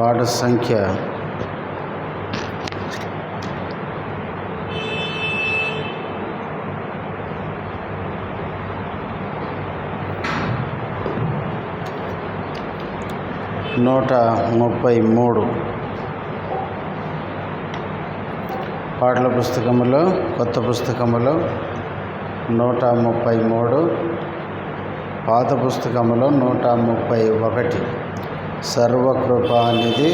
పాట సంఖ్య 133. పాటల పుస్తకములో, కొత్త పుస్తకములో 133, పాత పుస్తకములో 131. సర్వకృపానిధి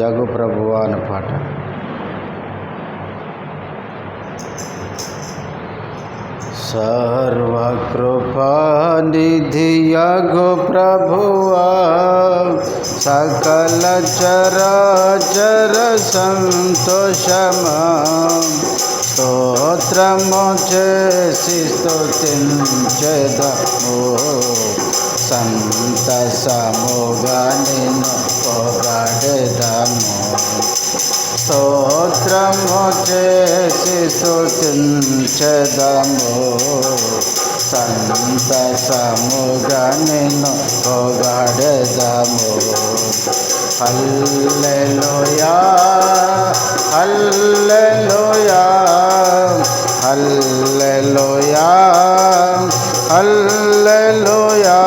యగు ప్రభువా అనే పాట. సర్వకృపానిధి యగు ప్రభువా, సకల చరాచర సంతోషమా, స్తోత్రము చేసి స్తుతించెదము, సంతసముగా నిన్ను పొగడెదము. స్తోత్రము చేసి స్తుతించెదము, సంతసముగా నిన్ను పొగడెదము. హల్లెలూయా హల్లెలూయా హల్లెలూయా హల్లెలూయా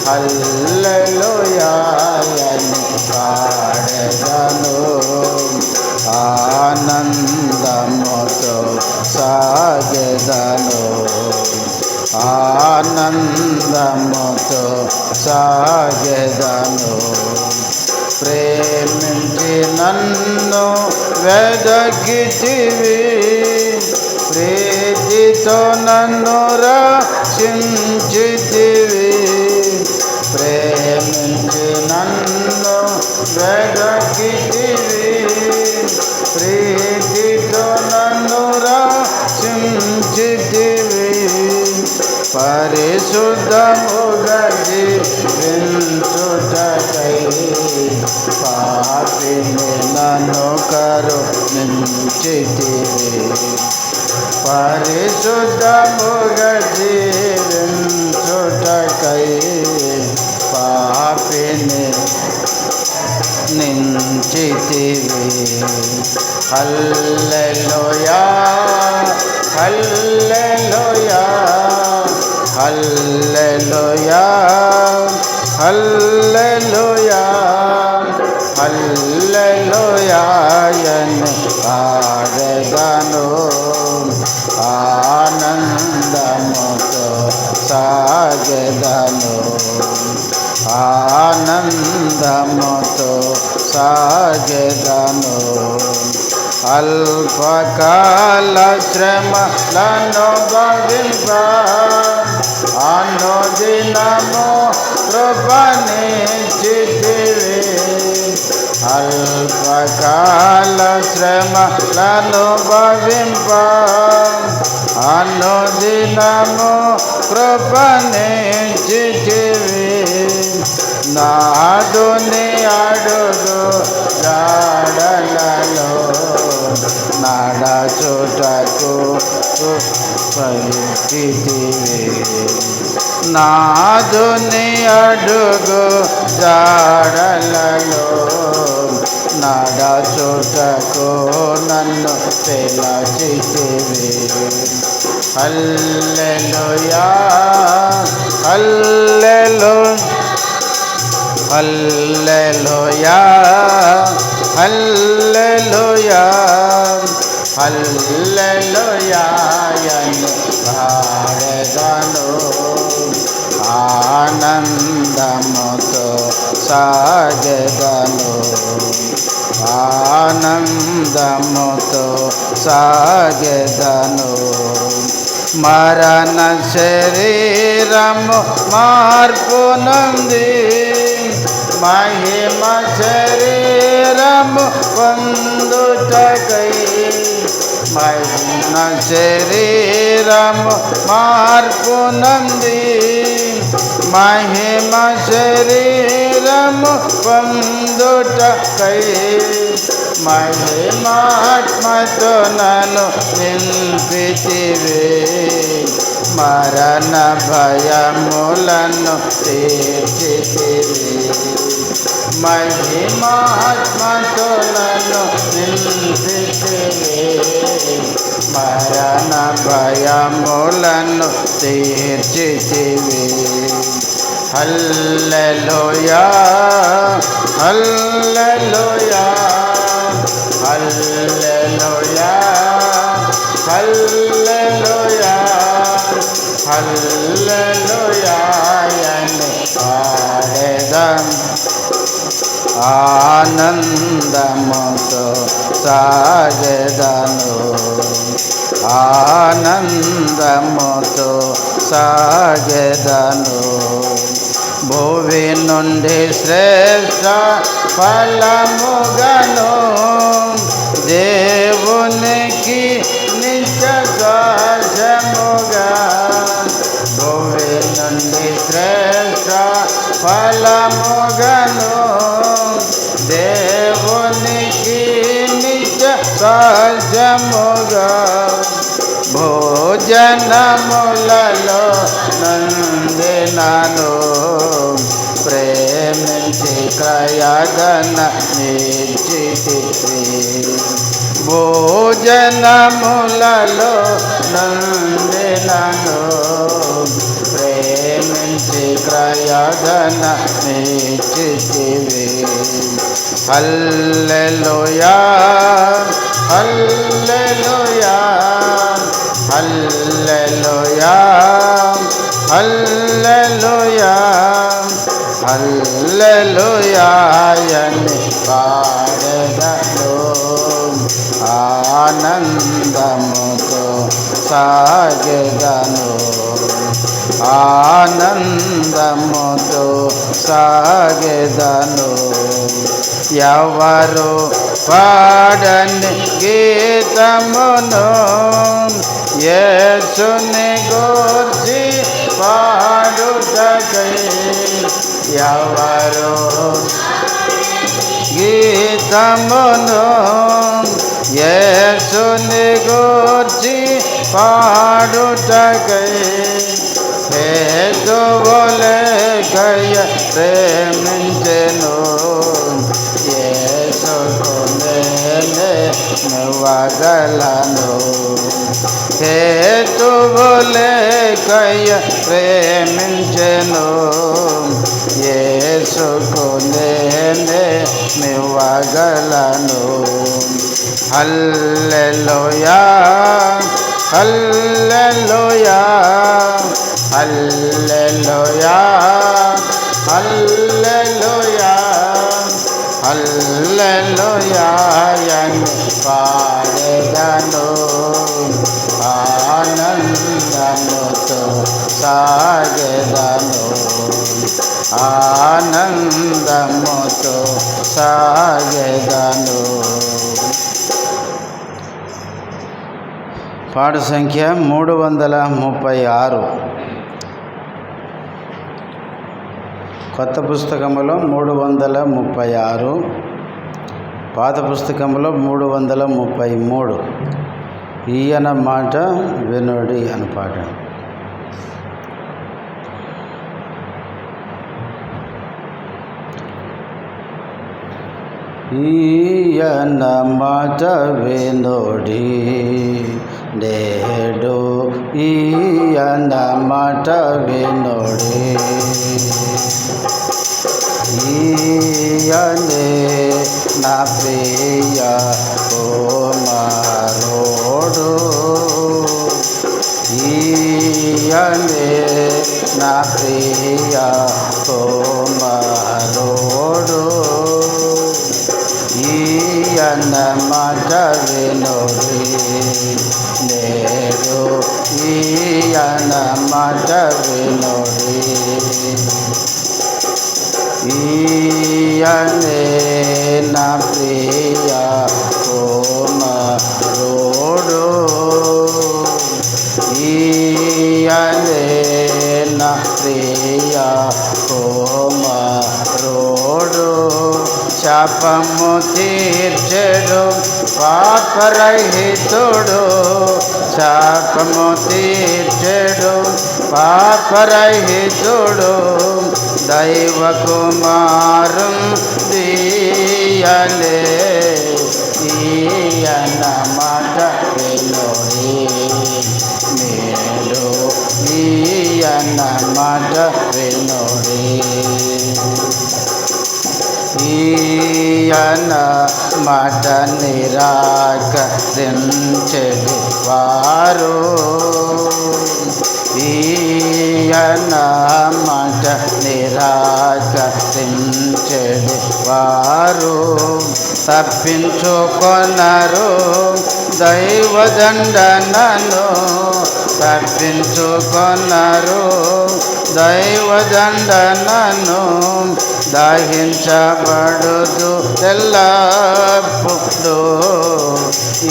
హల్లెలూయా అని పాడెదను. ఆనందముతో సాగెదను, ఆనందముతో సాగెదను. ప్రేమించి నన్ను వెదకితివి, ప్రీతితో నన్ను రక్షించితివి. ప్రేమించి నన్ను వెదకితివి, ప్రీతితో నన్ను రక్షించితివి. పరిశుద్ధముగా జీవించుటకై పాపిని నన్ను కరుణించితివి. పరిశుద్ధముగా జీవించుటకై పాపిని నించితివి. హల్లెలూయా హల్లెలూయా హల్లెలూయా హల్లెలూయా హల్లెలూయా అని పాడెదను. ఆనందముతో సాగెదను, ఆనందముతో సాగెదను. అల్పకాల శ్రమలను భవింప అనుదినము కృపనిచ్చితివి. అల్పకాల శ్రమలను భవింప అనుదినము కృపనిచ్చితివి. నాదుని అడుగు జాడలలో నడచుటకు పలికితివి. నాదుని అడుగు జాడలలో నడచుటకు నన్ను పిలిచితివి. హల్లెలూయా హల్లెలూయా హల్లెలూయా హల్లెలూయా హల్లెలూయా అని పాడెదను. ఆనందముతో సాగెదను, ఆనందముతో సాగెదను. మరణ శరీరము మార్పు నంది, మహిమ శరీరము పొందుటకై. మహిమ శరీరము మార్పు నంది, మహిమ శరీరము పొందుటకై. మహిమాత్మతో నన్ను నింపితివి, మరణ భయములను తీర్చితివి. మహిమాత్మతో నన్ను నింపితివి మరణ భయములను తీర్చితివి హల్లెలూయా హల్లెలూయా హల్లెలూయా హల్లెలూయా హల్లెలూయా అని పాడెదం ఆనందముతో సాగెదను ఆనందముతో సాగెదను భూమి నుండి శ్రేష్ఠ ఫలముగను దేవునికి నిత్య స్వాస్థ్యముగా భూమి నుండి శ్రేష్ఠ ఫలముగను దేవునికి నిత్య స్వాస్థ్యముగా భోజనములలో నందినాను ప్రేమించి క్రయధన నిశ్చితి భోజనములలో నందినాను ప్రేమించి క్రయధన నిశ్చితివి హల్లెలూయా హల్లెలూయా హల్లెలూయా హల్లెలూయా హల్లెలూయా అని పాడెదను ఆనందముతో సాగెదను ఆనందముతో సాగెదను ఎవరు పాడని గీతమును యేసుని గూర్చి పాడుటకై ఎవరు గీతమును యేసుని గూర్చి పాడుటకై హేతువులే కయ్య ప్రేమించెను యేసుకు నేనే నువ్వగలను హేతువులే కయ్య ప్రేమించెను యేసుకు నేనే నువ్వగలను హల్లెలూయా హల్లెలూయా హల్లెలూయా హల్లెలూయా హల్లెలూయా అని పాడెదను ఆనందముతో సాగెదను ఆనందముతో సాగెదను పాట సంఖ్య 336 కొత్త పుస్తకములో 336 పాత పుస్తకంలో 333 ఈయన మాట వినుడి అని పాట ఈయన మాట వినుడి నేడు ఈయన మాట వినుడి ఈయనే నా ప్రియ కుమారుడు ఈయనే నా ప్రియ కుమారుడు ఈయన మాట వినుడి నేడు ఈయన మాట వినుడి ఈయనే నా ప్రియ కుమారుడు ఈయనే నా ప్రియ కుమారుడు శాపము తీర్చెడు పాపరహితుడు శాపము తీర్చెడు పాపరహితుడు దైవ కుమారం దీయలే ఈయన మాట వినుడి నేడు ఈయన మాట వినుడి ఈయన మాట నిరాకరించెడి వారు ఈయన మాట నిరాకరించెడి వారు తప్పించుకొనరు దైవదండనను తప్పించుకొనరు దైవదండనను దహించబడుదు ఎల్లప్పుడు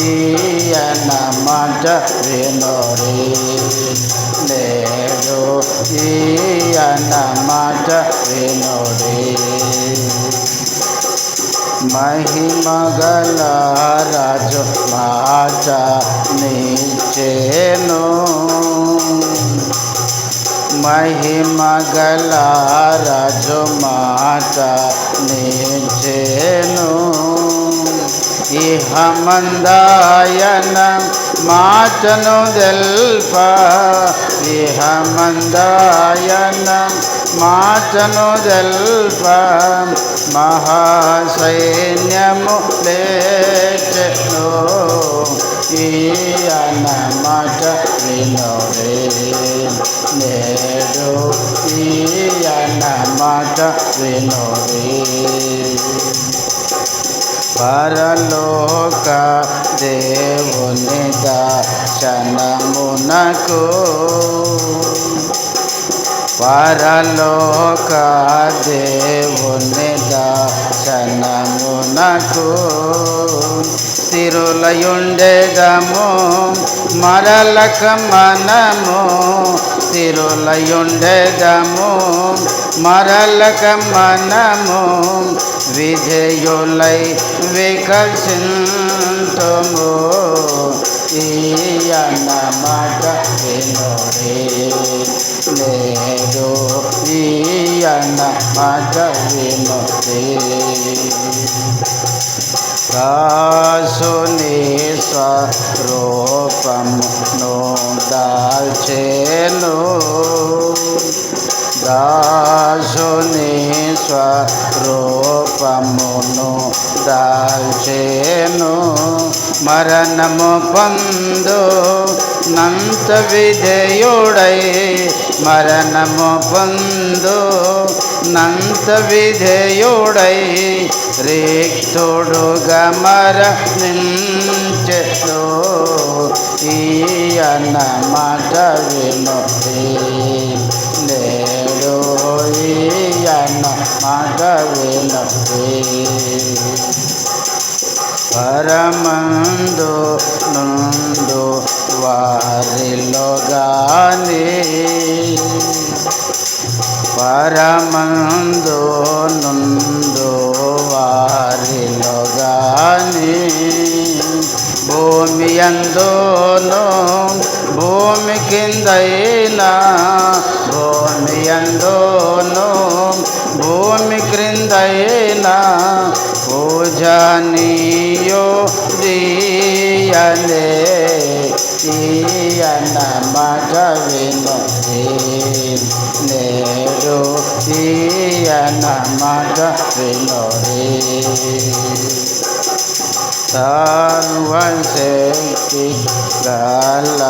ఈయన మాట వినుడి నేడు ఈయన మాట వినుడి మహిమగల రాజు మాట నిచ్చెను మహిమగల రాజు మాట నిచ్చెను ఇహమందాయన మాటను తెల్ప ఇహమందాయన మాటను తెల్ప మహాసైన్యము లేచెను ఈయన మాట వినుడి నేడు ఈయన మాట వినుడి పరలోక దేవుని దర్శనమునకు పరలోక దేవుని దర్శనమునకు స్థిరులయుండెదము మరలక మనము స్థిరులయుండెదము మరలక మనము విజయులై వికసింతుము ఈయన మాట వినుడి నేడు ఈయన మాట వినుడి దాసుని స్వరూపమును దాల్చెను దాసుని స్వరూపమును దాల్చెను మరణము పొందు నంత విధేయుడై మరణము పొందు నంత విధేయుడై రిక్తుడుగా మరణించెను ఈయన మాట వినుడి నేడు ఈయన మాట వినుడి పరమందు నుండు వారిలో గాని పరమందు నుండు వారిలో గాని భూమి యందును భూమి కిందైనా భూమి యందును భూమి క్రిందైనా పూజనీయో దీయలే ఈయన మాట వినుడి నేడు ఈయన మాట వినుడి సర్వశక్తి గల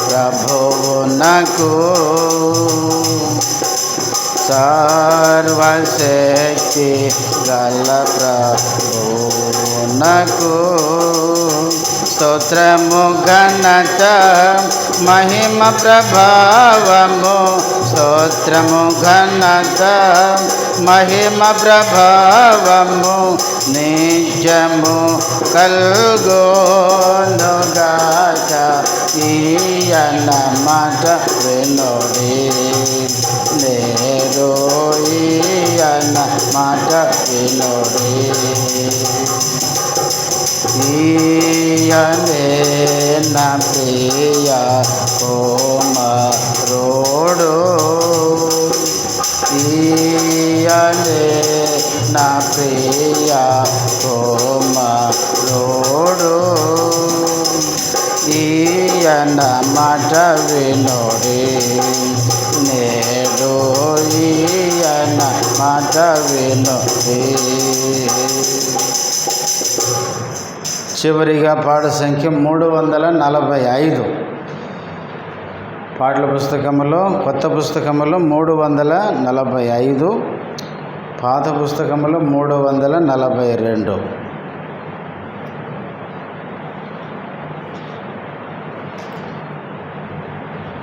ప్రభువునకు సర్వశక్తి గల ప్రభువునకు స్తోత్రము ఘనత మహిమ ప్రభావము స్తోత్రము ఘనత మహిమ ప్రభావము నిజము కల్గోనుగాక ఈయన మాట వినుడి నేడు ఈయన మాట వినుడి ఈయనే నా ప్రియ కుమారుడు ఈ నా ప్రియ కుమారుడు ఈయన మాట వినుడి నేడు ఈయన మాట వినుడి. చివరిగా పాట సంఖ్య 345. పాటల పుస్తకములో కొత్త పుస్తకములో 345, పాత పుస్తకములో 342.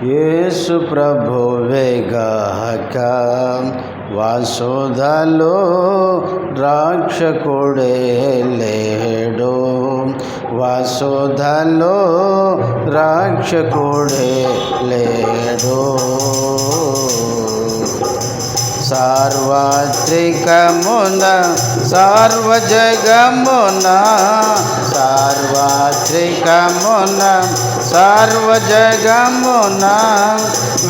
యేసు ప్రభువేగాక వాసుధలో రక్షకుడే లేడు, వాసుధలో రక్షకుడే లేడు. సార్వత్రికమున సార్వజగమున సార్వత్రికమున సార్వజగమున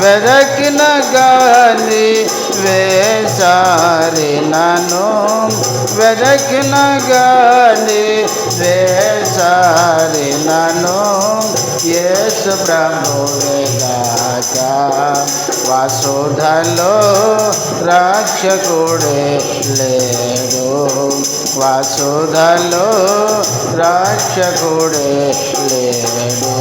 వెదకిన గాని వేసారినను వెదకిన గాని వేసారినను యేసు ప్రభువేగాక వాసుధలో రక్షకుడే లేడు, వాసుధలో రక్షకుడే లేడు.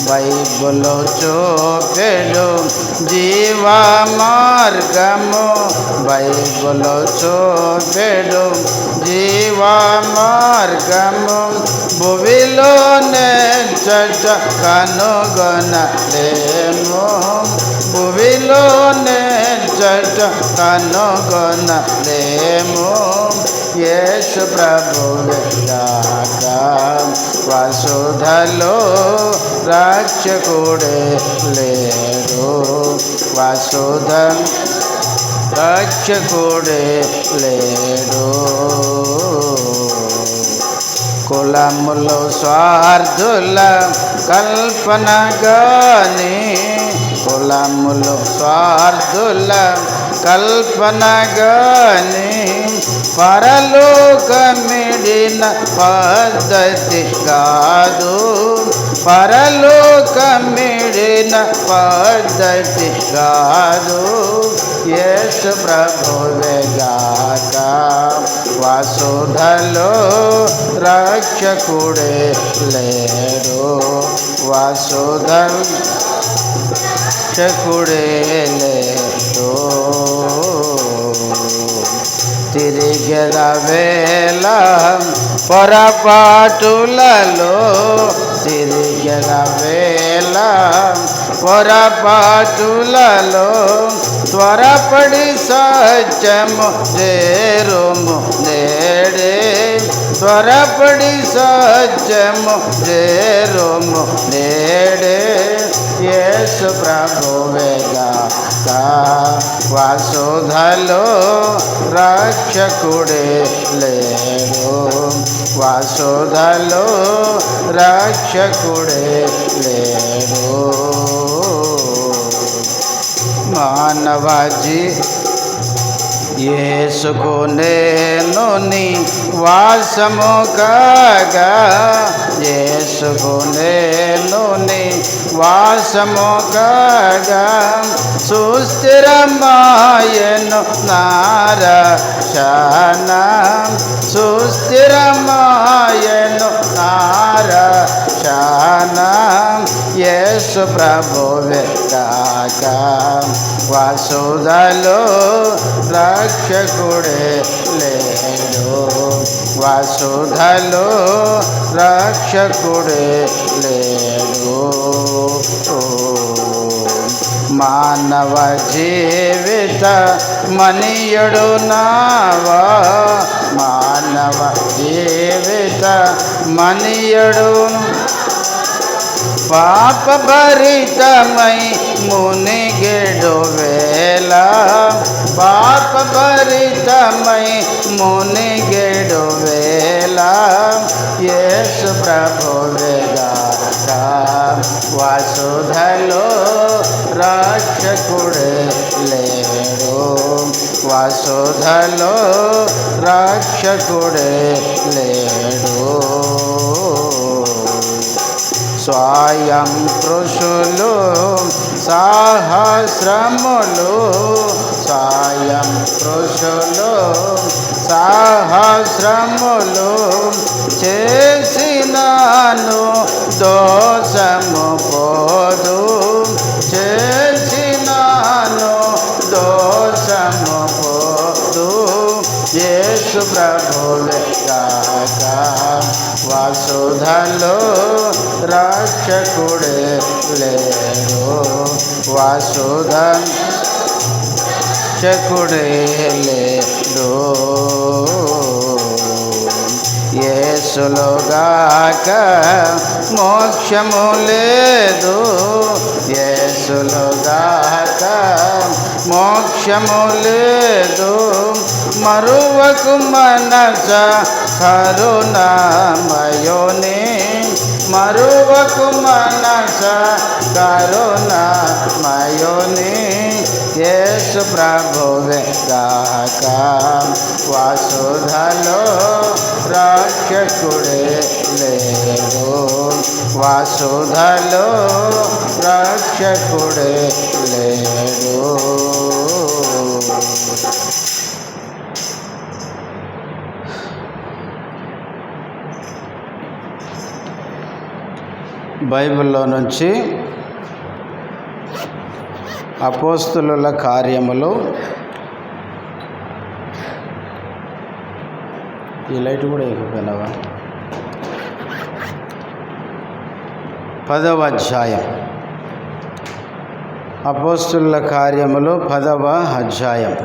బైబిల్ చూపెడు జీవ మార్గము, బైబిల్ చూపెడు జీవ మార్గము, భువిలోనే చట కనుగొనలేము, భువిలోనే చట కనుగొనలేము. యేసు ప్రభువేగాక వాసుధలో రక్షకుడే లేడు, వాసుధ రక్షకుడే లేడు. కులములు స్వార్థుల కల్పన గాని, కులములు స్వార్థుల కల్పన గాని, పరలోకమిడిన పద్ధతి కాదు, పరలోకమిడిన పద్ధతి కాదు. యేసు ప్రభువేగాక వాసుధలో రక్షకుడే లేడు, వాసుధ రక్షకుడే లేడు. తిరిగెద వేళ పొరపాటులలో, తిరిగెద వేళ పొరపాటులలో, త్వరపడి సత్యము చేరుము నేడే, త్వరపడి సత్యము చేరుము నేడే. యేసు ప్రభువేగాక వాసుధలో రక్షకుడే లేడు, వాసుధలో రక్షకుడే లేడు. మానవ యేసుకు నేను నీ వాసము కాగా, యేసుకు నేను నీ వాసము కాగా, సుస్థిరమాయను నారక్షణ, సుస్థిరమాయను నారక్షణ. యేసు ప్రభువేగాక వాసుధలో రక్షకుడే లేడు, వాసుధలో రక్షకుడే లేడు. మానవ జీవిత మనియడు నావా, మానవ జీవిత మనియడు పాపభరితమై మునిగెడు వేళ, పాపభరితమై మునిగెడు వేళ. యేసు ప్రభువేగాక వాసుధలో రక్షకుడే లేడు, వసుధలో రక్షకుడే లేడు. స్వయం కృషులు సహస్రములు, స్వయం కృషులు సహస్రములు చేసినాను దోషము పోదు, చేసినాను దోషము పోదు. యేసు ప్రభువే గాక వసుధలో రక్షకుడే లేడు. వసుధ రక్షకుడే లేడు. యేసులో గాక మోక్షము లేదు, యేసులో గాక మోక్షము లేదు. మరువకు మనస కరుణామయుని, మరువకు మనస కరుణామయుని. యేసు ప్రభువే గాక వసుధలో రక్షకుడే లేడు. వసుధలో రక్షకుడే లేడు. బైబిల్లో నుంచి అపోస్తలుల కార్యములు, ఈ లైట్ కూడా ఎక్కిపోయినావా, 10వ అధ్యాయం. అపోస్తలుల కార్యములు 10వ అధ్యాయం.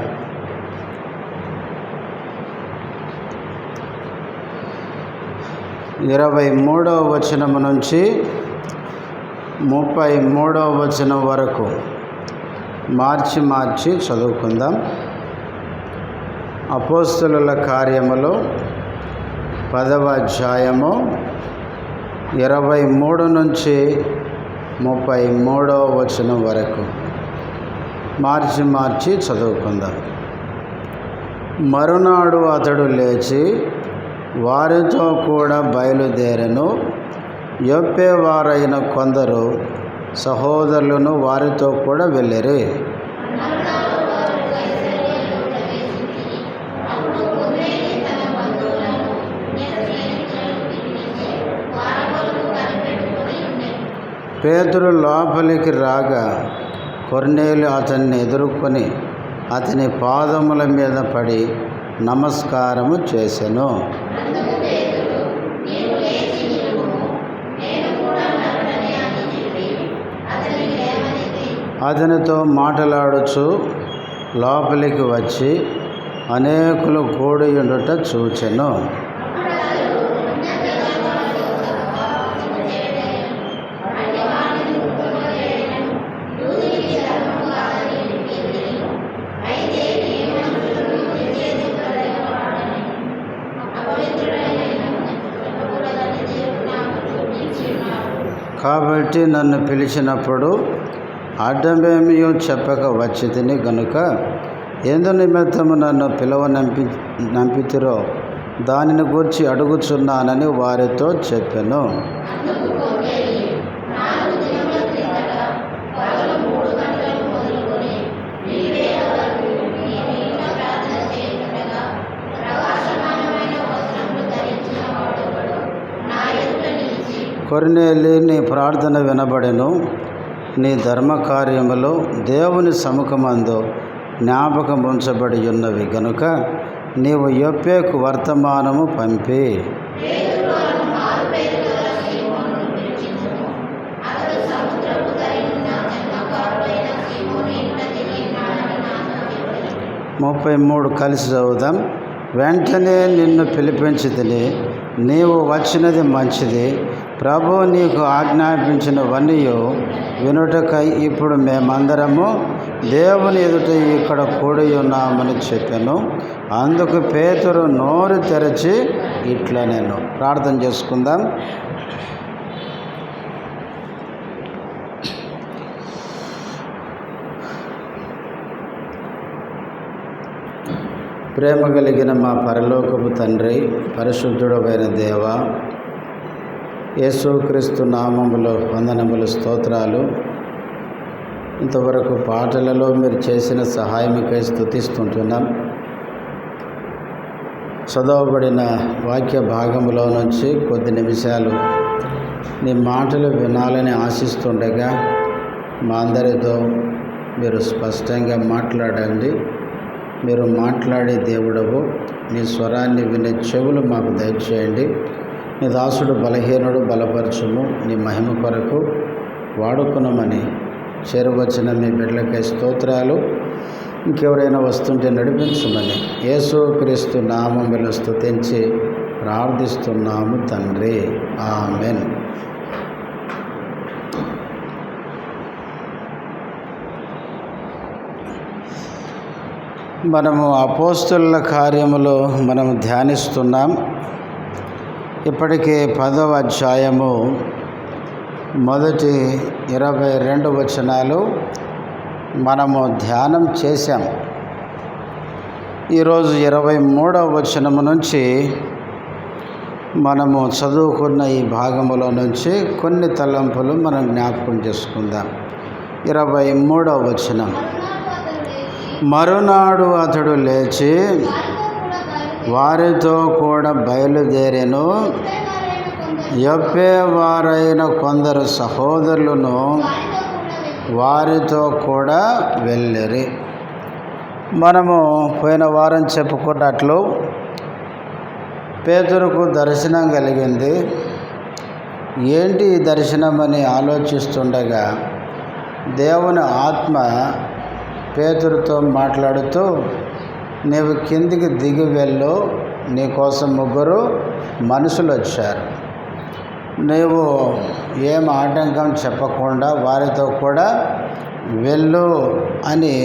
ఇరవై 23వ వచనం నుంచి 33వ వచనం వరకు మార్చి చదువుకుందాం. అపోస్తలుల కార్యములు 10వ అధ్యాయము 23 నుంచి 33వ వచనం వరకు మార్చి చదువుకుందాం. మరునాడు అతడు లేచి వారితో కూడా బయలుదేరెను. యొప్పే వారైన కొందరు సహోదరులను వారితో కూడా వెళ్ళిరి. పేతురు లోపలికి రాగా కొర్నేలు అతన్ని ఎదుర్కొని అతని పాదముల మీద పడి నమస్కారము చేసెను. అతనితో మాట్లాడుచు లోపలికి వచ్చి అనేకులు కూడియుండుట చూచెను. కాబట్టి నన్ను పిలిచినప్పుడు అడ్డమేమీ చెప్పక వచ్చితిని గనుక ఎందు నిమిత్తము నన్ను నంపితిరో దానిని గూర్చి అడుగుచున్నానని వారితో చెప్పెను. కొర్నేలి, నీ ప్రార్థన వినబడెను. నీ ధర్మకార్యములు దేవుని సముఖమందు జ్ఞాపకం ఉంచబడి ఉన్నవి గనుక నీవు యొప్పేకు వర్తమానము పంపి ముప్పై 33 కలిసి చదువుదాం. వెంటనే నిన్ను పిలిపించితిని, నీవు వచ్చినది మంచిది. ప్రభు నీకు ఆజ్ఞాపించినవన్నీ వినుటకై ఇప్పుడు మేమందరము దేవుని ఎదుట ఇక్కడ కూడి ఉన్నామని చెప్పాను. అందుకు పేతురు నోరు తెరచి ఇట్లా నేను ప్రార్థన చేసుకుందాం. ప్రేమ కలిగిన మా పరలోకపు తండ్రి, పరిశుద్ధుడైన దేవ, యేసుక్రీస్తు నామములో వందనములు, స్తోత్రాలు. ఇంతవరకు పాటలలో మీరు చేసిన సహాయముకై స్తుతిస్తుంటున్నాం. చదవబడిన వాక్య భాగములో నుంచి కొద్ది నిమిషాలు నీ మాటలు వినాలని ఆశిస్తుండగా మా అందరితో మీరు స్పష్టంగా మాట్లాడండి. మీరు మాట్లాడే దేవుడవు, నీ స్వరాన్ని వినే చెవులు మాకు దయచేయండి. నీ దాసుడు బలహీనుడు, బలపరచుము. నీ మహిమ కొరకు వాడుకున్నామని చేరువచ్చిన మీ బిడ్డలకై స్తోత్రాలు. ఇంకెవరైనా వస్తుంటే నడిపించమని యేసుక్రీస్తు నామములో స్తుతించి ప్రార్థిస్తున్నాము తండ్రి, ఆమెన్. మనము అపోస్తలుల కార్యములో మనము ధ్యానిస్తున్నాం. ఇప్పటికే 10వ అధ్యాయము మొదటి 22 వచనాలు మనము ధ్యానం చేశాం. ఈరోజు 23వ వచనము నుంచి మనము చదువుకున్న ఈ భాగములో నుంచి కొన్ని తలంపులు మనం జ్ఞాపకం చేసుకుందాం. 23వ వచనం. మరునాడు అతడు లేచి వారితో కూడా బయలుదేరెను. యొప్పేవారైన కొందరు సహోదరులను వారితో కూడా వెళ్ళిరి. మనము పోయిన వారం చెప్పుకున్నట్లు పేతురుకు దర్శనం కలిగింది. ఏంటి ఈ దర్శనం అని ఆలోచిస్తుండగా దేవుని ఆత్మ పేతురుతో మాట్లాడుతూ, నీవు కిందికి దిగి వెళ్ళు, నీకోసం 3 మనుషులు వచ్చారు. నీవు ఏం ఆటంకం చెప్పకుండా వారితో కూడా వెళ్ళు అని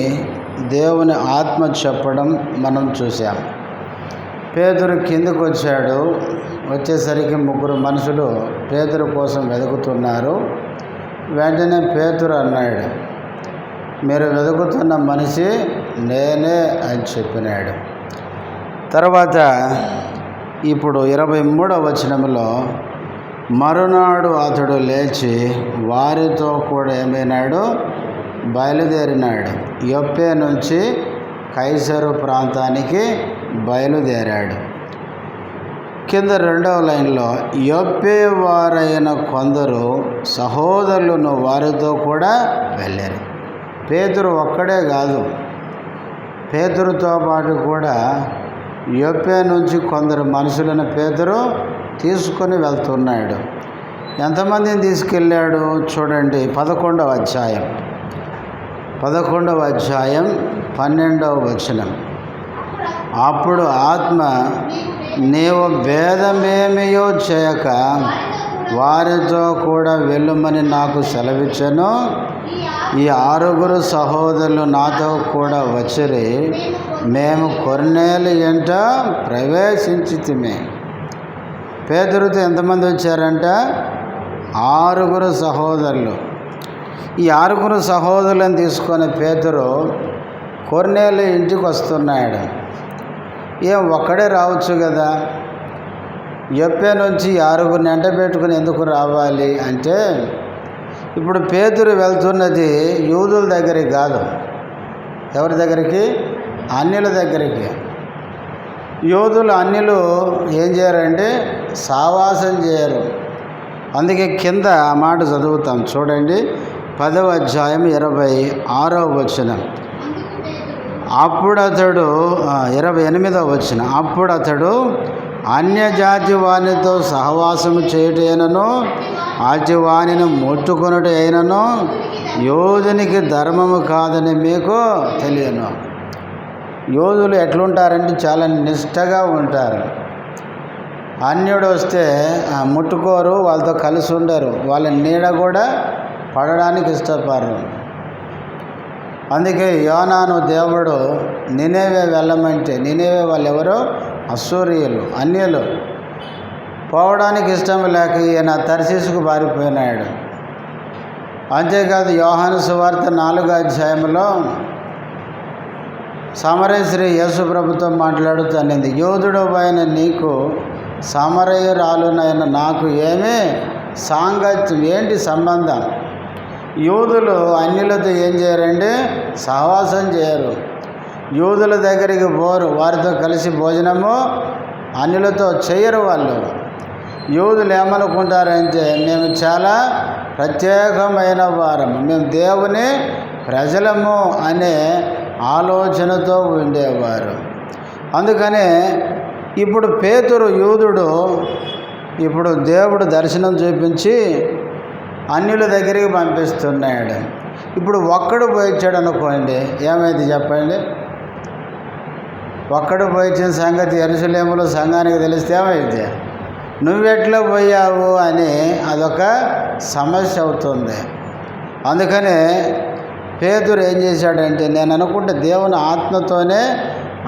దేవుని ఆత్మ చెప్పడం మనం చూసాం. పేతురు కిందికి వచ్చాడు. వచ్చేసరికి 3 మనుషులు పేతురు కోసం వెతుకుతున్నారు. వెంటనే పేతురు అన్నాడు, మీరు వెతుకుతున్న మనిషి నేనే అని చెప్పినాడు. తర్వాత ఇప్పుడు 23వ వచనంలో మరునాడు అతడు లేచి వారితో కూడా ఏమైనాడు, బయలుదేరినాడు. యొప్పే నుంచి కైసరు ప్రాంతానికి బయలుదేరాడు. కింద 2వ లైన్లో యొప్పే వారైన కొందరు సహోదరులను వారితో కూడా వెళ్ళారు. పేతురు ఒక్కడే కాదు, పేతురుతో పాటు కూడా యొప్పే నుంచి కొందరు మనుషులను పేతురు తీసుకొని వెళ్తున్నాడు. ఎంతమందిని తీసుకెళ్ళాడు చూడండి. 11వ అధ్యాయం 12వ వచనం. అప్పుడు ఆత్మ, నీవు భేదమేమియో చేయక వారితో కూడా వెళ్ళమని నాకు సెలవిచ్చెను. ఈ 6 సహోదరులు నాతో కూడా వచ్చిరి. మేము కొర్నేలు ఎంట ప్రవేశించితిమి. పేతురుతో ఎంతమంది వచ్చారంట? 6 సహోదరులు. ఈ 6 సహోదరులను తీసుకొని పేతురు కొర్నేలు ఇంటికి వస్తున్నాడు. ఒక్కడే రావచ్చు కదా, యొప్పే నుంచి 6 ఎంట పెట్టుకుని ఎందుకు రావాలి అంటే, ఇప్పుడు పేతురు వెళ్తున్నది యూదుల దగ్గరికి కాదు. ఎవరి దగ్గరికి? అన్యుల దగ్గరికి. యూదులు అన్యులు ఏం చేయరంటే సావాసం చేయరు. అందుకే కింద ఆ మాట చదువుతాం చూడండి. 10వ అధ్యాయం 26వ వచనం. అప్పుడు అతడు 28వ వచనం. అప్పుడు అతడు అన్యజాతి వానితో సహవాసము చేయుటైనను అతి వానిని ముట్టుకొనుట అయినను యోధునికి ధర్మము కాదని మీకు తెలియను. యోధులు ఎట్లుంటారంటే చాలా నిష్టగా ఉంటారు. అన్యుడు వస్తే ముట్టుకోరు, వాళ్ళతో కలిసి ఉండరు, వాళ్ళ నీడ కూడా పడడానికి ఇష్టపడరు. అందుకే యోనాను దేవుడు నినేవే వెళ్ళమంటే, నినేవే వాళ్ళు ఎవరో అశ్షూరీయులు, అన్యులు, పోవడానికి ఇష్టం లేక ఈయన తర్షీసుకు పారిపోయినాడు. అంతేకాదు యోహాను సువార్త 4వ అధ్యాయంలో సమరయ స్త్రీ యేసు ప్రభుతో మాట్లాడుతూ అనింది, యోధుడు అయిన నీకు సమరయురాలునైన నాకు ఏమీ సాంగత్యం, ఏంటి సంబంధం? యూదులు అన్యులతో ఏం చేయరండి? సహవాసం చేయరు. యూదుల దగ్గరికి పోరు, వారితో కలిసి భోజనము అన్యులతో చేయరు. వాళ్ళు యూదులు ఏమనుకుంటారంటే మేము చాలా ప్రత్యేకమైన వారము, మేము దేవుని ప్రజలము అనే ఆలోచనతో ఉండేవారు. అందుకనే ఇప్పుడు పేతురు యూదుడు, ఇప్పుడు దేవుడు దర్శనం చూపించి అన్యుల దగ్గరికి పంపిస్తున్నాడు. ఇప్పుడు ఒక్కడు పోయిచ్చాడు అనుకోండి, ఏమైంది చెప్పండి? ఒక్కడు పోయిచ్చిన సంగతి యెరూషలేములో సంఘానికి తెలిస్తే ఏమైంది? నువ్వెట్లా పోయావు అని అదొక సమస్య అవుతుంది. అందుకనే పేతురు ఏం చేశాడంటే, నేను అనుకుంటే దేవుని ఆత్మతోనే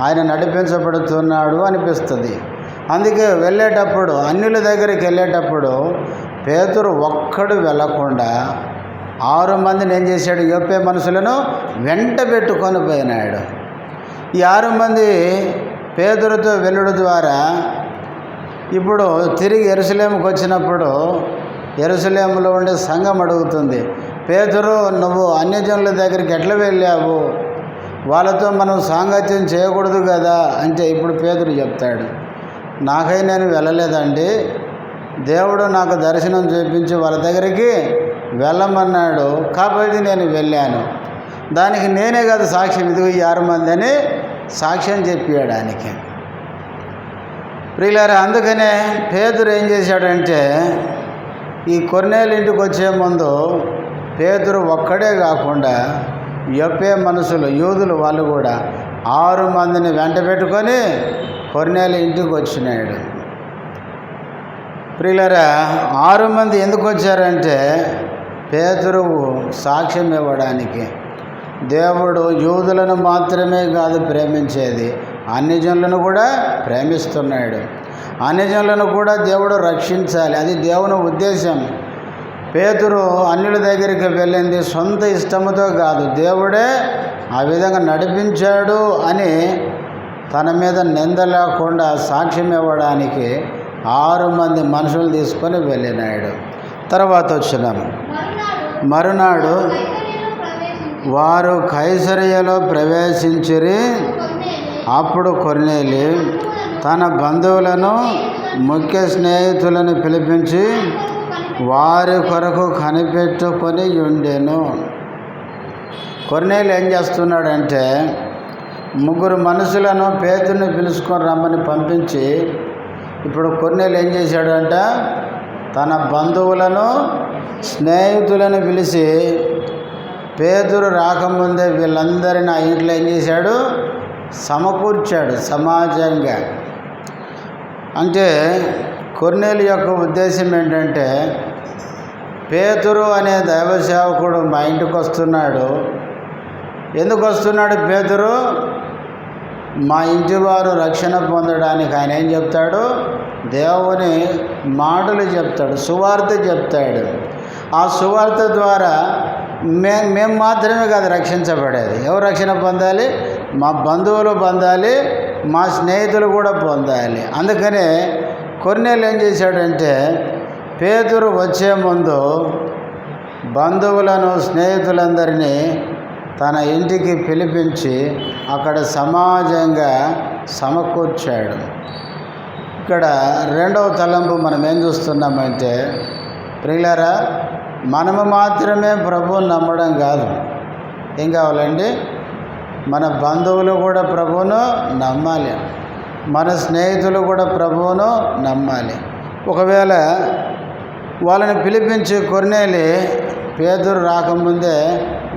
ఆయన నడిపించబడుతున్నాడు అనిపిస్తుంది. అందుకే వెళ్ళేటప్పుడు, అన్యుల దగ్గరికి వెళ్ళేటప్పుడు పేతురు ఒక్కడు వెళ్ళకుండా 6 మందిని ఏం చేశాడు? యొప్పే మనుషులను వెంట పెట్టుకొని పోయినాడు. ఈ 6 మంది పేతురుతో వెళ్ళుడు ద్వారా ఇప్పుడు తిరిగి యెరూషలేముకు వచ్చినప్పుడు యెరూషలేములో ఉండే సంఘం అడుగుతుంది, పేతురు నువ్వు అన్యజనుల దగ్గరికి ఎట్లా వెళ్ళావు? వాళ్ళతో మనం సాంగత్యం చేయకూడదు కదా అంటే ఇప్పుడు పేతురు చెప్తాడు, నాకై నేను వెళ్ళలేదండి, దేవుడు నాకు దర్శనం చూపించి వాళ్ళ దగ్గరికి వెళ్ళమన్నాడు కాబట్టి నేను వెళ్ళాను. దానికి నేనే కదా సాక్ష్యం, ఇదిగో ఈ 6 మంది అని సాక్ష్యం చెప్పేయడానికి. ప్రియులారా, అందుకనే పేతురు ఏం చేశాడంటే, ఈ కొర్నేలు ఇంటికి వచ్చే ముందు పేతురు ఒక్కడే కాకుండా యొప్పే మనుషులు యూదులు వాళ్ళు కూడా 6 మందిని వెంట పెట్టుకొని కొర్నేలు ఇంటికి వచ్చినాడు. ప్రియులారా, 6 మంది ఎందుకు వచ్చారంటే పేతురు సాక్ష్యం ఇవ్వడానికి. దేవుడు యూదులను మాత్రమే కాదు ప్రేమించేది, అన్యజనులను కూడా ప్రేమిస్తున్నాడు. అన్యజనులను కూడా దేవుడు రక్షించాలి, అది దేవుని ఉద్దేశం. పేతురు అన్యుల దగ్గరికి వెళ్ళింది సొంత ఇష్టముతో కాదు, దేవుడే ఆ విధంగా నడిపించాడు అని తన మీద నింద లేకుండా సాక్ష్యం ఇవ్వడానికి 6 మంది మనుషులు తీసుకొని వెళ్ళినాడు. తర్వాత వచ్చినాము, మరునాడు వారు కైసరయలో ప్రవేశించిరి. అప్పుడు కొర్నేలి తన బంధువులను ముఖ్య స్నేహితులను పిలిపించి వారి కొరకు కనిపెట్టుకొని ఉండెను. కొర్నేలి ఏం చేస్తున్నాడంటే, 3 మనుషులను పేతురుని పిలుచుకొని రమ్మని పంపించి, ఇప్పుడు కొర్నేలి ఏం చేశాడంట, తన బంధువులను స్నేహితులను పిలిచి పేతురు రాకముందే వీళ్ళందరినీ ఆ ఇంట్లో ఏం చేశాడు? సమకూర్చాడు సమాజంగా. అంటే కొర్నేలి యొక్క ఉద్దేశం ఏంటంటే, పేతురు అనే దైవ సేవకుడు మా ఇంటికి వస్తున్నాడు. ఎందుకు వస్తున్నాడు పేతురు? మా ఇంటి వారు రక్షణ పొందడానికి ఆయన ఏం చెప్తాడు? దేవుని మాటలు చెప్తాడు, సువార్త చెప్తాడు. ఆ సువార్త ద్వారా మేము మాత్రమే కాదు రక్షించబడేది. ఎవరు రక్షణ పొందాలి? మా బంధువులు పొందాలి, మా స్నేహితులు కూడా పొందాలి. అందుకనే కొర్నేలి ఏం చేశాడంటే, పేతురు వచ్చే ముందు బంధువులను స్నేహితులందరినీ తన ఇంటికి పిలిపించి అక్కడ సమాజంగా సమకూర్చాడు. ఇక్కడ 2వ తలంపు మనం ఏం చూస్తున్నామంటే, ప్రియులారా, మనము మాత్రమే ప్రభువుని నమ్మడం కాదు, ఏం కావాలండి? మన బంధువులు కూడా ప్రభువును నమ్మాలి, మన స్నేహితులు కూడా ప్రభువును నమ్మాలి. ఒకవేళ వాళ్ళని పిలిపించి కొర్నేలి పేతురు రాకముందే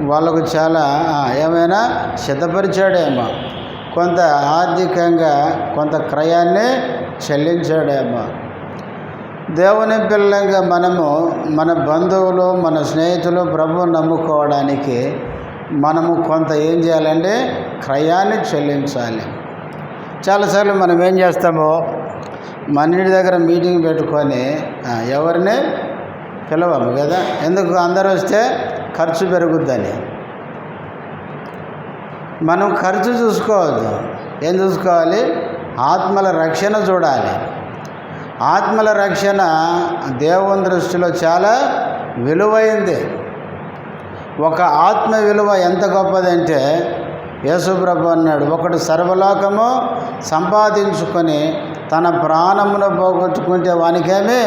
వాళ్ళకు చాలా ఏమైనా సిద్ధపరిచాడేమో, కొంత ఆర్థికంగా కొంత క్రయాన్ని చెల్లించాడేమో. దేవుని పిల్లలంగా మనము మన బంధువులు మన స్నేహితులు ప్రభువుని నమ్ముకోవడానికి మనము కొంత ఏం చేయాలంటే క్రయాన్ని చెల్లించాలి. చాలాసార్లు మనం ఏం చేస్తామో, మన ఇంటి దగ్గర మీటింగ్ పెట్టుకొని ఎవరిని పిలవము కదా, ఎందుకు? అందరూ వస్తే ఖర్చు పెరుగుద్దని. మనం ఖర్చు చూసుకోవద్దు. ఏం చూసుకోవాలి? ఆత్మల రక్షణ చూడాలి. ఆత్మల రక్షణ దేవుని దృష్టిలో చాలా విలువైంది. ఒక ఆత్మ విలువ ఎంత గొప్పదంటే యేసుప్రభు అన్నాడు, ఒకడు సర్వలోకము సంపాదించుకొని తన ప్రాణమును పోగొట్టుకుంటే వానికేమీ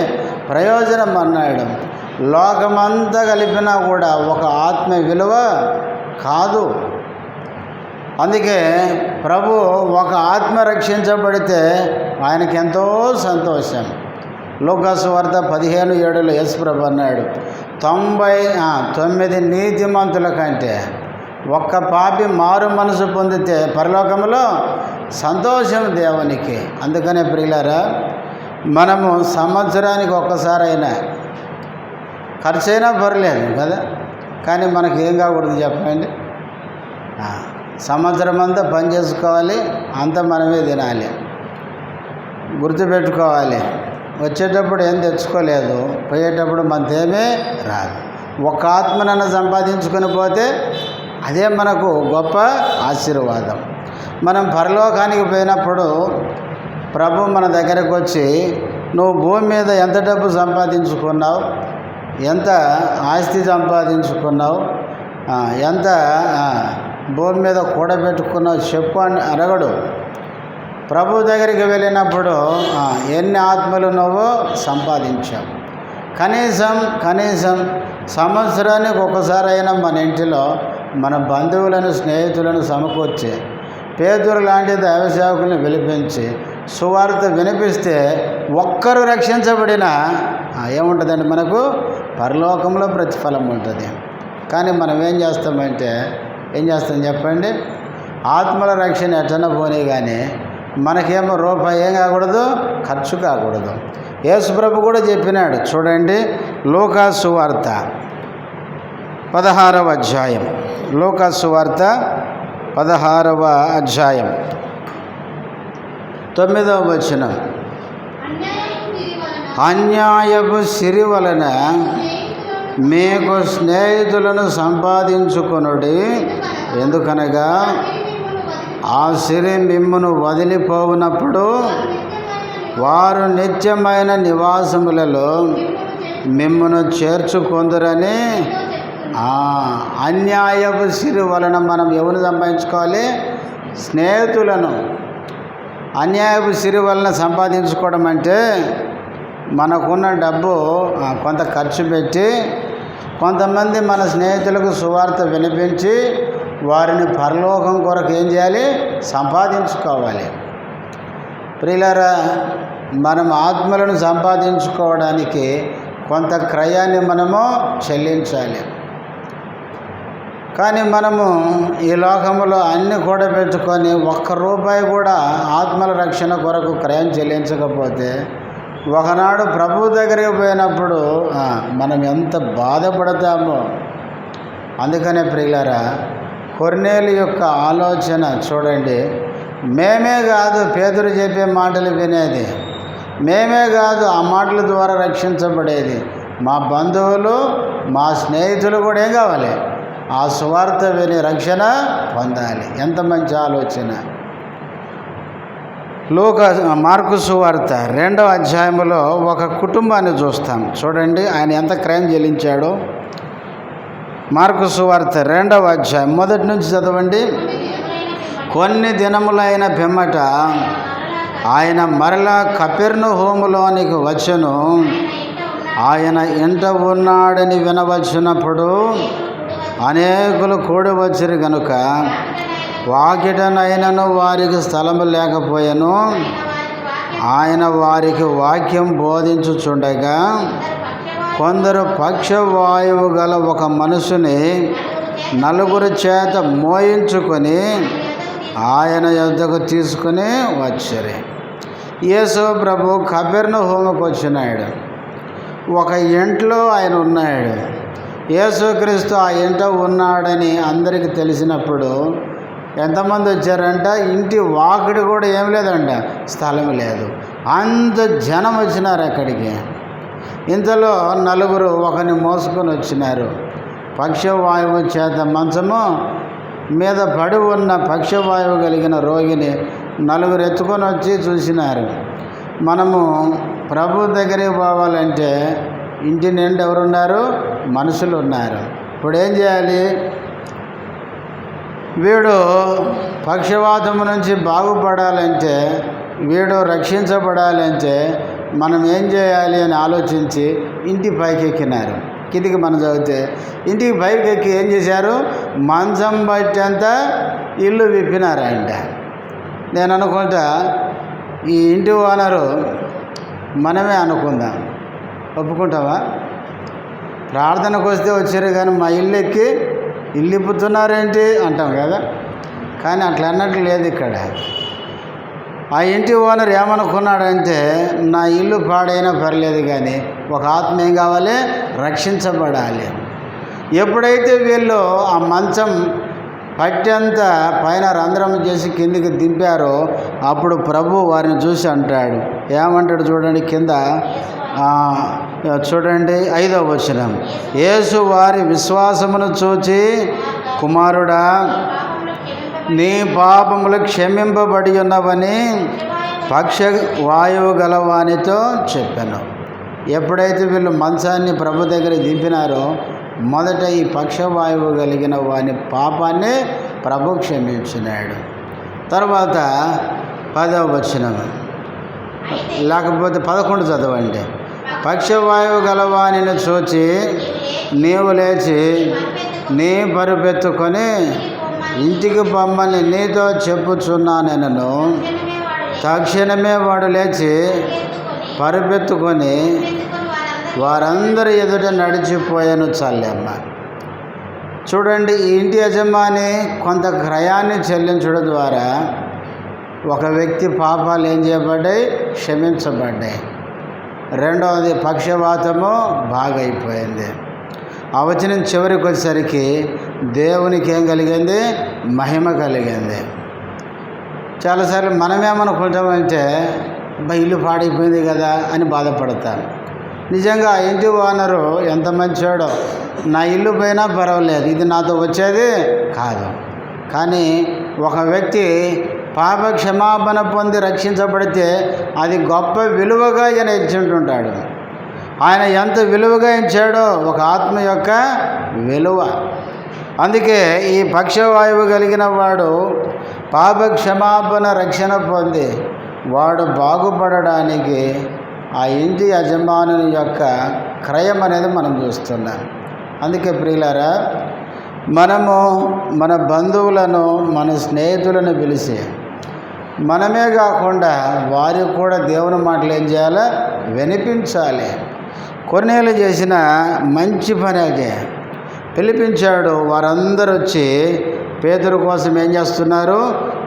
ప్రయోజనం అన్నాడు. లోకమంతా కలిపినా కూడా ఒక ఆత్మ విలువ కాదు. అందుకే ప్రభు ఒక ఆత్మ రక్షించబడితే ఆయనకి ఎంతో సంతోషం. లూకాసు వార్త 15:7 యేసుప్రభు అన్నాడు, 99 నీతిమంతుల కంటే ఒక్క పాపి మారు మనసు పొందితే పరలోకంలో సంతోషం దేవునికి. అందుకనే ప్రియులారా, మనము సంవత్సరానికి ఒక్కసారైనా ఖర్చైనా పర్లేదు కదా, కానీ మనకి ఏం కాకూడదు చెప్పండి? సంవత్సరం అంతా పని చేసుకోవాలి, అంతా మనమే తినాలి. గుర్తుపెట్టుకోవాలి, వచ్చేటప్పుడు ఏం తెచ్చుకోలేదు, పోయేటప్పుడు మనతేమీ రాదు. ఒక ఆత్మనన్న సంపాదించుకొని పోతే అదే మనకు గొప్ప ఆశీర్వాదం. మనం పరలోకానికి పోయినప్పుడు ప్రభు మన దగ్గరకు వచ్చి, నువ్వు భూమి మీద ఎంత డబ్బు సంపాదించుకున్నావు, ఎంత ఆస్తి సంపాదించుకున్నావు, ఎంత భూమి మీద కూడబెట్టుకున్నావు చెప్పు అని అడగడు. ప్రభు దగ్గరికి వెళ్ళినప్పుడు ఎన్ని ఆత్మలు నువ్వు సంపాదించావు. కనీసం సంవత్సరానికి ఒకసారైనా మన ఇంటిలో మన బంధువులను స్నేహితులను సమకూర్చి పేదరు లాంటి దైవ సేవకులను పిలిపించి సువార్త వినిపిస్తే ఒక్కరు రక్షించబడినా ఏముంటుందండి? మనకు పరలోకంలో ప్రతిఫలం ఉంటుంది. కానీ మనం ఏం చేస్తాం చెప్పండి? ఆత్మల రక్షణ ఎట్టన పోనీ కానీ మనకేమో రూపాయి ఏం కాకూడదు, ఖర్చు కాకూడదు. యేసుప్రభు కూడా చెప్పినాడు చూడండి, లూకాసు వార్త 16వ అధ్యాయం. లూకాసు వార్త 16వ అధ్యాయం 9వ వచనం, అన్యాయపు సిరి వలన మీకు స్నేహితులను సంపాదించుకొనుడి, ఎందుకనగా ఆ సిరి మిమ్మును వదిలిపోవునప్పుడు వారు నిత్యమైన నివాసములలో మిమ్మును చేర్చుకొందురని. అన్యాయపు సిరి వలన మనం ఎవరిని సంపాదించుకోవాలి? స్నేహితులను. అన్యాయపు సిరి వలన సంపాదించుకోవడం అంటే మనకున్న డబ్బు కొంత ఖర్చు పెట్టి కొంతమంది మన స్నేహితులకు సువార్త వినిపించి వారిని పరలోకం కొరకు ఏం చేయాలి? సంపాదించుకోవాలి. ప్రియులారా, మనం ఆత్మలను సంపాదించుకోవడానికి కొంత క్రయాన్ని మనము చెల్లించాలి. కానీ మనము ఈ లోకంలో అన్ని కూడబెట్టుకొని ₹1 కూడా ఆత్మల రక్షణ కొరకు క్రయం చెల్లించకపోతే ఒకనాడు ప్రభు దగ్గరికి పోయినప్పుడు మనం ఎంత బాధపడతామో. అందుకనే ప్రియులారా, కొర్నేలు యొక్క ఆలోచన చూడండి. మేమే కాదు పేతురు చెప్పే మాటలు వినేది, మేమే కాదు ఆ మాటల ద్వారా రక్షించబడేది, మా బంధువులు మా స్నేహితులు కూడా ఏం కావాలి? ఆ సువార్త విని రక్షణ పొందాలి. ఎంత మంచి ఆలోచన. మార్కు సువార్త 2వ అధ్యాయంలో ఒక కుటుంబాన్ని చూస్తాం చూడండి, ఆయన ఎంత క్రయం చెల్లించాడో. మార్కు సువార్త 2వ అధ్యాయం 1 నుంచి చదవండి. కొన్ని దినములైన పిమ్మట ఆయన మరలా కపెర్నహూములోనికి వచ్చెను. ఆయన ఇంట ఉన్నాడని వినవచ్చినప్పుడు అనేకులు కూడి వచ్చిరి గనుక వాకిటనైనను వారికి స్థలము లేకపోయెను. ఆయన వారికి వాక్యం బోధించుచుండగా కొందరు పక్షవాయువు గల ఒక మనుషుని 4 చేత మోయించుకొని ఆయన యొద్దకు తీసుకుని వచ్చారు. యేసు ప్రభు కపెర్నహూముకు వచ్చినాడు. ఒక ఇంట్లో ఆయన ఉన్నాడు. యేసుక్రీస్తు ఆ ఇంట ఉన్నాడని అందరికీ తెలిసినప్పుడు ఎంతమంది వచ్చారంట? ఇంటి వాకిడి కూడా ఏం లేదంట, స్థలం లేదు. అంత జనం వచ్చినారు అక్కడికి. ఇంతలో 4 ఒకరిని మోసుకొని వచ్చినారు. పక్షవాయువు చేత మంచము మీద పడి ఉన్న పక్షవాయువు కలిగిన రోగిని నలుగురు ఎత్తుకొని వచ్చి చూసినారు. మనము ప్రభు దగ్గరికి పోవాలంటే ఇంటి నిండా ఎవరున్నారు? మనుషులు ఉన్నారు. ఇప్పుడు ఏం చేయాలి? వీడు పక్షవాతము నుంచి బాగుపడాలంటే, వీడు రక్షించబడాలంటే మనం ఏం చేయాలి అని ఆలోచించి ఇంటి పైకి ఎక్కినారు. కిందికి మనం చదివితే ఇంటికి పైకి ఎక్కి ఏం చేశారు? మంచం బట్టంత ఇల్లు విప్పినారంట. నేను అనుకుంటా ఈ ఇంటి ఓనరు మనమే అనుకుందాం. ఒప్పుకుంటావా? ప్రార్థనకు వస్తే వచ్చారు కానీ మా ఇల్లు ఎక్కి ఇల్లు ఇప్పుతున్నారేంటి అంటాం కదా. కానీ అట్లా అన్నట్లు లేదు ఇక్కడ. ఆ ఇంటి ఓనర్ ఏమనుకున్నాడంటే, నా ఇల్లు పాడైనా పర్లేదు కానీ ఒక ఆత్మ ఏం కావాలి? రక్షించబడాలి. ఎప్పుడైతే వీళ్ళు ఆ మంచం పట్టంత పైన రంధ్రం చేసి కిందికి దింపారో అప్పుడు ప్రభు వారిని చూసి అంటాడు. ఏమంటాడు చూడండి, కింద చూడండి 5వ వచనం. యేసు వారి విశ్వాసమును చూచి, కుమారుడా, నీ పాపములు క్షమింపబడి ఉన్నవని పక్షవాయువు గలవానితో చెప్పాను. ఎప్పుడైతే వీళ్ళు మంచాన్ని ప్రభు దగ్గర దింపినారో మొదట ఈ పక్షవాయువు కలిగిన వాని పాపాన్ని ప్రభు క్షమించినాడు. తర్వాత 10వ వచనం, లేకపోతే 11 చదవండి. పక్షవాయువు గలవానిని చూచి నీవు లేచి నీ పరుపెత్తుకొని ఇంటికి పొమ్మని నీతో చెప్పుచున్నానెనను. తక్షణమే వాడు లేచి పరుపెత్తుకొని వారందరి ఎదుట నడిచిపోయాను. చల్లెమ్మ. చూడండి, ఈ ఇంటి యజమాని కొంత క్రయాన్ని చెల్లించడం ద్వారా ఒక వ్యక్తి పాపాలు ఏం చేయబడ్డాయి? క్షమించబడ్డాయి. రెండవది పక్షవాతము బాగైపోయింది. ఆ వచనం చివరికి వచ్చేసరికి దేవునికి ఏం కలిగింది? మహిమ కలిగింది. చాలాసార్లు మనమేమనుకుంటామంటే ఇల్లు పాడైపోయింది కదా అని బాధపడతాం. నిజంగా ఆ ఇంటి ఓనరు ఎంత మంచోడో, నా ఇల్లు పోయినా పర్వాలేదు, ఇది నాతో వచ్చేది కాదు. కానీ ఒక వ్యక్తి పాప క్షమాపణ పొంది రక్షించబడితే అది గొప్ప విలువగా ఆయన ఇచ్చింటుంటాడు. ఆయన ఎంత విలువగా ఇచ్చాడో ఒక ఆత్మ యొక్క విలువ. అందుకే ఈ పక్షవాయువు కలిగిన వాడు పాప క్షమాపణ రక్షణ పొంది వాడు బాగుపడడానికి ఆ ఇంటి యజమానుని యొక్క క్రయం అనేది మనం చూస్తున్నాం. అందుకే ప్రియులారా, మనము మన బంధువులను, మన స్నేహితులను పిలిచి మనమే కాకుండా వారికి కూడా దేవుని మాటలు ఏం చేయాలి? వినిపించాలి. కొర్నేలు చేసిన మంచి పని అదే. పిలిపించాడు. వారందరూ వచ్చి పేతురు కోసం ఏం చేస్తున్నారు?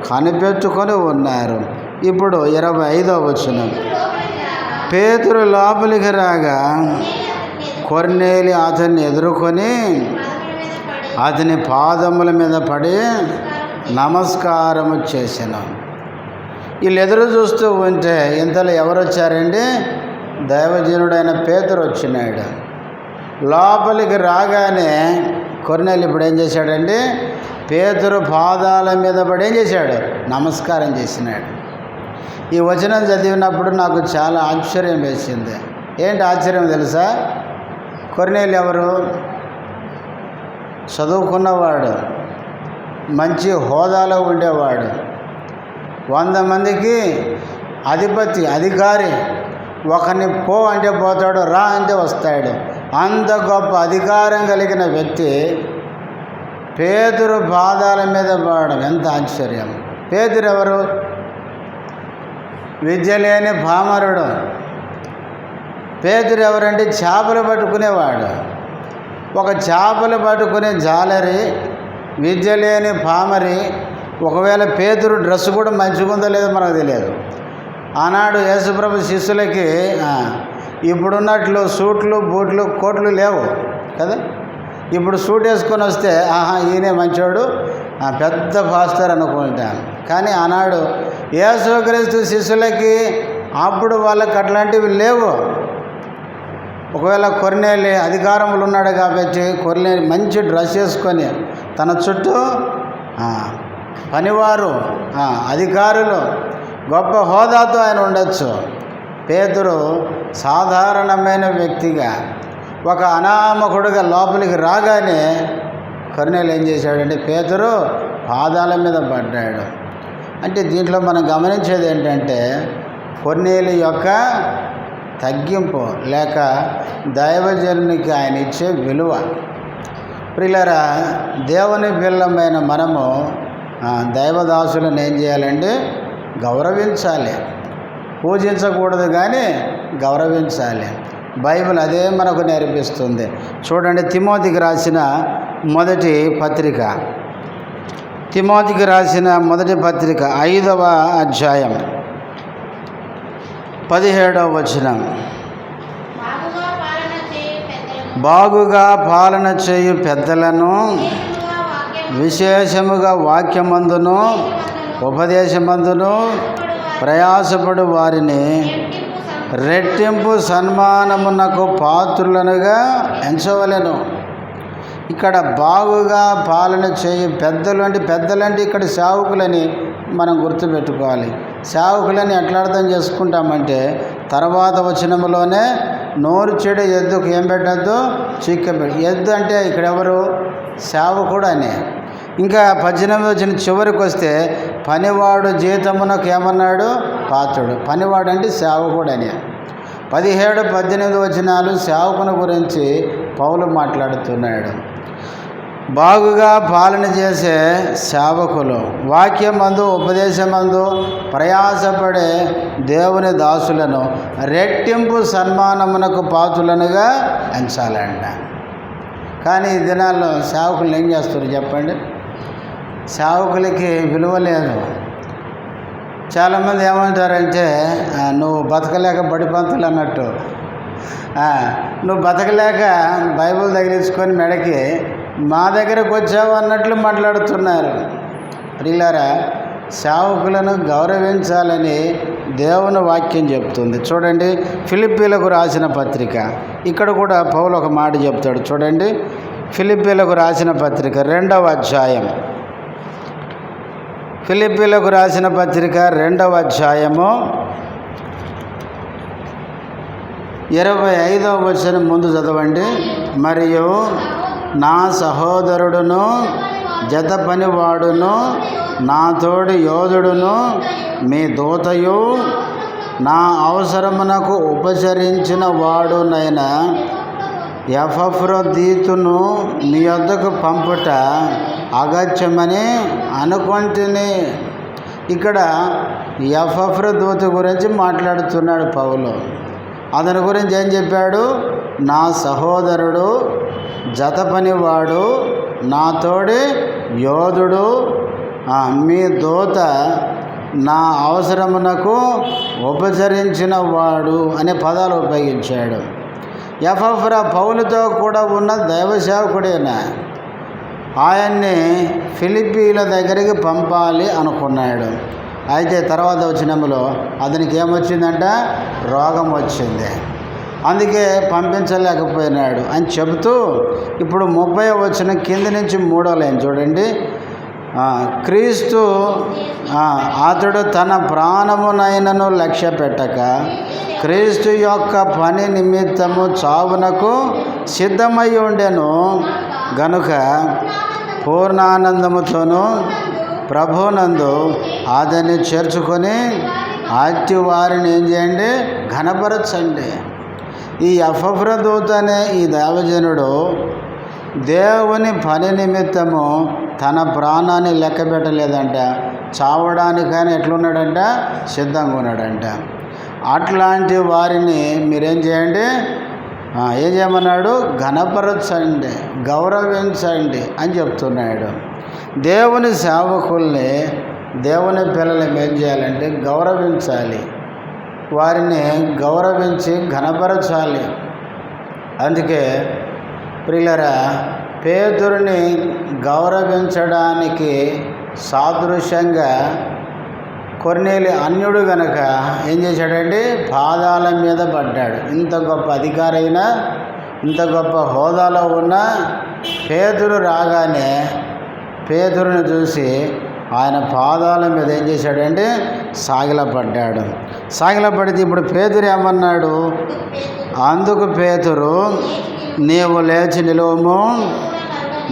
కనిపెట్టుకొని ఉన్నారు. ఇప్పుడు 25వ వచనం. పేతురు లోపలికి రాగా కొర్నేలి అతన్ని ఎదుర్కొని అతని పాదముల మీద పడి నమస్కారము చేశాను. వీళ్ళు ఎదురు చూస్తూ ఉంటే ఇంతలో ఎవరు వచ్చారండి? దైవజనుడైన పేతురు వచ్చినాడు. లోపలికి రాగానే కొర్నేలి ఇప్పుడు ఏం చేశాడండి? పేతురు పాదాల మీద పడి ఏం చేశాడు? నమస్కారం చేసినాడు. ఈ వచనం చదివినప్పుడు నాకు చాలా ఆశ్చర్యం వేసింది. ఏంటి ఆశ్చర్యం తెలుసా? కొర్నేలి ఎవరు? చదువుకున్నవాడు, మంచి హోదాలో ఉండేవాడు, 100 మందికి అధికారి. ఒకరిని పో అంటే పోతాడు, రా అంటే వస్తాడు. అంత గొప్ప అధికారం కలిగిన వ్యక్తి పేతురు పాదాల మీద పడడం ఎంత ఆశ్చర్యం. పేతురు ఎవరు? విద్య లేని పామరుడు. పేతురు ఎవరంటే చేపలు పట్టుకునేవాడు. ఒక చేపలు పట్టుకునే జాలరి, విద్య లేని పామరి. ఒకవేళ పేతురు డ్రెస్ కూడా మంచిగుందో లేదో మనకు తెలియదు. ఆనాడు యేసుప్రభు శిష్యులకి ఇప్పుడున్నట్లు సూట్లు, బూట్లు, కోట్లు లేవు కదా. ఇప్పుడు సూట్ వేసుకొని వస్తే ఈయనే మంచోడు, పెద్ద పాస్టర్ అనుకుంటాను. కానీ ఆనాడు యేసుక్రీస్తు శిష్యులకి అప్పుడు వాళ్ళకి అట్లాంటివి లేవు. ఒకవేళ కొర్నేలి అధికారంలో ఉన్నాడు కాబట్టి కొర్నేలి మంచి డ్రెస్ వేసుకొని తన చుట్టూ పనివారు, అధికారులు, గొప్ప హోదాతో ఆయన ఉండొచ్చు. పేతురు సాధారణమైన వ్యక్తిగా ఒక అనామకుడుగా లోపలికి రాగానే కొర్నేలు ఏం చేశాడంటే పేతురు పాదాల మీద పడ్డాడు. అంటే దీంట్లో మనం గమనించేది ఏంటంటే కొర్నేలు యొక్క తగ్గింపు లేక దైవజనునికి ఆయన ఇచ్చే విలువ. ప్రియులారా, దేవుని పిల్లమైన మనము దైవదాసులను ఏం చేయాలంటే గౌరవించాలి. పూజించకూడదు కానీ గౌరవించాలి. బైబిల్ అదే మనకు నేర్పిస్తుంది. చూడండి, తిమోతికి రాసిన మొదటి పత్రిక 5వ అధ్యాయం 17వ వచనం. బాగుగా పాలన చేయు పెద్దలను విశేషముగా వాక్యమందును ఉపదేశమందును ప్రయాసపడు వారిని రెట్టింపు సన్మానమునకు పాత్రులనుగా ఎంచవలెను. ఇక్కడ బాగుగా పాలన చేయు పెద్దలంటే ఇక్కడ సేవకులని మనం గుర్తుపెట్టుకోవాలి. సేవకులని ఎట్లా అర్థం చేసుకుంటామంటే తర్వాత వచనంలోనే నోరు చెడు ఎద్దుకు ఏం పెట్టద్దు, చిక్కబెట్టు. ఎద్దు అంటే ఇక్కడ ఎవరు? సేవకుడు అని. ఇంకా 18 వచ్చిన చివరికి వస్తే పనివాడు జీతమునకు ఏమన్నాడు? పాత్రుడు. పనివాడు అంటే సేవకుడు అని. 17, 18 వచనాలు సేవకుని గురించి పౌలు మాట్లాడుతున్నాడు. బాగుగా పాలన చేసే సేవకులు, వాక్యమందు ఉపదేశమందు ప్రయాసపడే దేవుని దాసులను రెట్టింపు సన్మానమునకు పాత్రులనుగా ఎంచాలంట. కానీ ఈ దినాల్లో సేవకులు ఏం చేస్తారు చెప్పండి? సేవకులకి విలువ లేదు. చాలామంది ఏమంటారంటే నువ్వు బతకలేక బడిపంతులు అన్నట్టు, నువ్వు బతకలేక బైబిల్ తగిలించుకొని మెడకి మా దగ్గరకు వచ్చావు అన్నట్లు మాట్లాడుతున్నారు. ప్రియులారా, సేవకులను గౌరవించాలని దేవుని వాక్యం చెప్తుంది. చూడండి, ఫిలిప్పీలకు రాసిన పత్రిక, ఇక్కడ కూడా పౌలు ఒక మాట చెప్తాడు. చూడండి, ఫిలిప్పీలకు రాసిన పత్రిక 2వ అధ్యాయం. ఫిలిప్పీలకు రాసిన పత్రిక 2వ అధ్యాయము 25వ వచనం ముందు చదవండి. మరియు నా సహోదరుడును జత పనివాడును నా తోడి యోధుడును మీ దూతయు నా అవసరమునకు ఉపచరించిన వాడునైన ఎపఫ్రోదీతును మీ వద్దకు పంపుట అగత్యమని అనుకుంటుని. ఇక్కడ ఎపఫ్రోదీతు గురించి మాట్లాడుతున్నాడు పౌలు. అతని గురించి ఏం చెప్పాడు? నా సహోదరుడు, జత పనివాడు, నా తోడి యోధుడు, మీ దూత నా అవసరమునకు ఉపచరించిన వాడు అనే పదాలు ఉపయోగించాడు. ఎపఫ్రా పౌలుతో కూడా ఉన్న దైవ సేవకుడేనా. ఆయన్ని ఫిలిప్పీల దగ్గరికి పంపాలి అనుకున్నాడు. అయితే తర్వాత వచనంలో అతనికి ఏమొచ్చిందంట? రోగం వచ్చింది. అందుకే పంపించలేకపోయినాడు అని చెబుతూ ఇప్పుడు 30వ వచనం కింది నుంచి 3వ లైన్ చూడండి. క్రీస్తు అతడు తన ప్రాణమునైనను లక్ష్య పెట్టక క్రీస్తు యొక్క పని నిమిత్తము చావునకు సిద్ధమై ఉండెను గనుక పూర్ణానందముతోనూ ప్రభునందు అతన్ని చేర్చుకొని అట్టి వారిని ఏం చేయండి? ఘనపరచండి. ఈ ఎపఫ్రోదీతు అనే ఈ దేవజనుడు దేవుని పని నిమిత్తము తన ప్రాణాన్ని లెక్క పెట్టలేదంట. చావడానికని ఎట్లున్నాడంట? సిద్ధంగా ఉన్నాడంట. అట్లాంటి వారిని మీరేం చేయండి? ఏం చేయమన్నాడు? ఘనపరచండి, గౌరవించండి అని చెప్తున్నాడు. దేవుని సేవకుల్ని, దేవుని పిల్లల్ని ఏం చేయాలంటే గౌరవించాలి. వారిని గౌరవించి ఘనపరచాలి. అందుకే ప్రియులారా, పేతురుని గౌరవించడానికి సాదృశ్యంగా కొర్నేలి అన్యుడు గనక ఏం చేశాడంటే పాదాల మీద పడ్డాడు. ఇంత గొప్ప అధికారైనా, ఇంత గొప్ప హోదాలో ఉన్న పేతురు రాగానే పేతురుని చూసి ఆయన పాదాల మీద ఏం చేశాడంటే సాగిలపడ్డాడు. సాగిలపడితే ఇప్పుడు పేతురు ఏమన్నాడు? అందుకు పేతురు, నీవు లేచి నిలువము,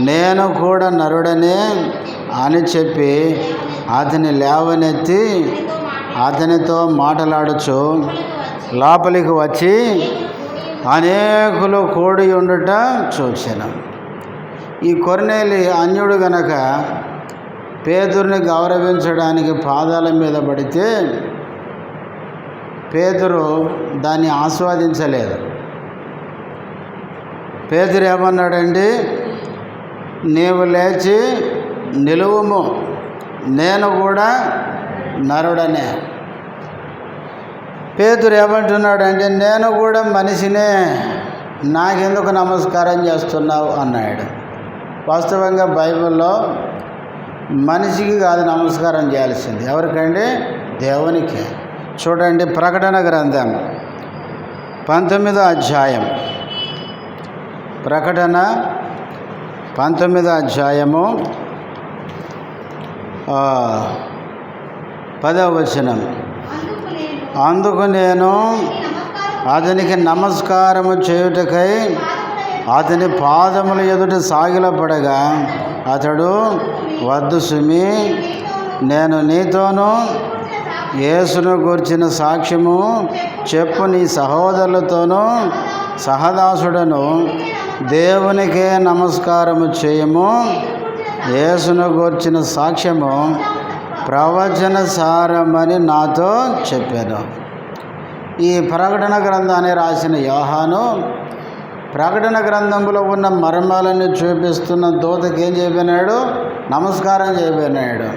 నేను కూడా నరుడనే అని చెప్పి అతని లేవనెత్తి అతనితో మాట్లాడుచు లోపలికి వచ్చి అనేకులు కూడి ఉండుట చూచెను. ఈ కొర్నేలి అన్యుడు గనక పేతురుని గౌరవించడానికి పాదాల మీద పడితే పేతురు దాన్ని ఆస్వాదించలేదు. పేతురు ఏమన్నాడండి? నీవు లేచి నిలువుము, నేను కూడా నరుడనే. పేతురు ఏమంటున్నాడంటే, నేను కూడా మనిషినే, నాకెందుకు నమస్కారం చేస్తున్నావు అన్నాడు. వాస్తవంగా బైబిల్లో మనిషికి కాదు నమస్కారం చేయాల్సింది, ఎవరికండి? దేవునికి. చూడండి, ప్రకటన గ్రంథం 19వ అధ్యాయం, ప్రకటన 19వ అధ్యాయము 10వ వచనం. అందుకు నేను అతనికి నమస్కారము చేయుటకై అతని పాదముల ఎదుట సాగిలపడగా అతడు, వద్దు సుమి, నేను నీతోనూ యేసును గూర్చిన సాక్ష్యము చెప్పు నీ సహోదరులతోనూ సహదాసుడను దేవునికే నమస్కారము చేయము. యేసును గూర్చిన సాక్ష్యము ప్రవచన సారమని నాతో చెప్పాను. ఈ ప్రకటన గ్రంథాన్ని రాసిన యోహాను ప్రకటన గ్రంథంలో ఉన్న మర్మాలను చూపిస్తున్న దూతకి ఏం చెప్పినాడు? నమస్కారం చెప్పినాడు.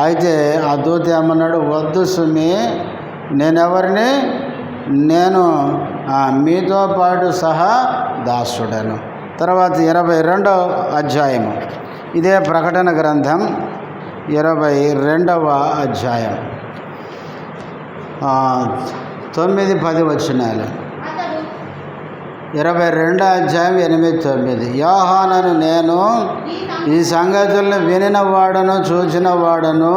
అయితే ఆ దూత ఏమన్నాడు? వద్దు సుమి, నేనెవరిని? నేను మీతో పాటు సహా దాసుడను. తర్వాత 22వ అధ్యాయము, ఇదే ప్రకటన గ్రంథం 22వ అధ్యాయం 9-10 వచనాలు. 22వ అధ్యాయం 8-9. యోహానను నేను ఈ సంగతులను వినిన వాడను, చూచిన వాడను.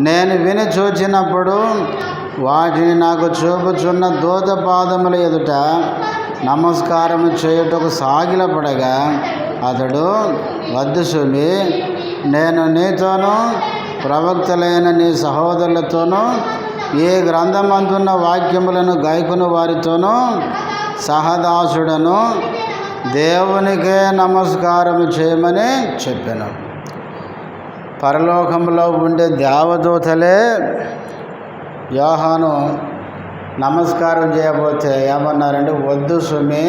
నేను విని చూచినప్పుడు వాటిని నాకు చూపుచున్న దూత పాదముల ఎదుట నమస్కారము చేయుటకు సాగిలపడగా అతడు, వద్దు సుమి, నేను నీతోనూ ప్రవక్తలైన నీ సహోదరులతోనూ ఈ గ్రంథమందున్న వాక్యములను గాయకుని వారితోనూ సహదాసుడను, దేవునికే నమస్కారం చేయమని చెప్పాను. పరలోకంలో ఉండే దేవదూతలే యోహాను నమస్కారం చేయబోతే ఏమన్నారంటే, వద్దు సుమి,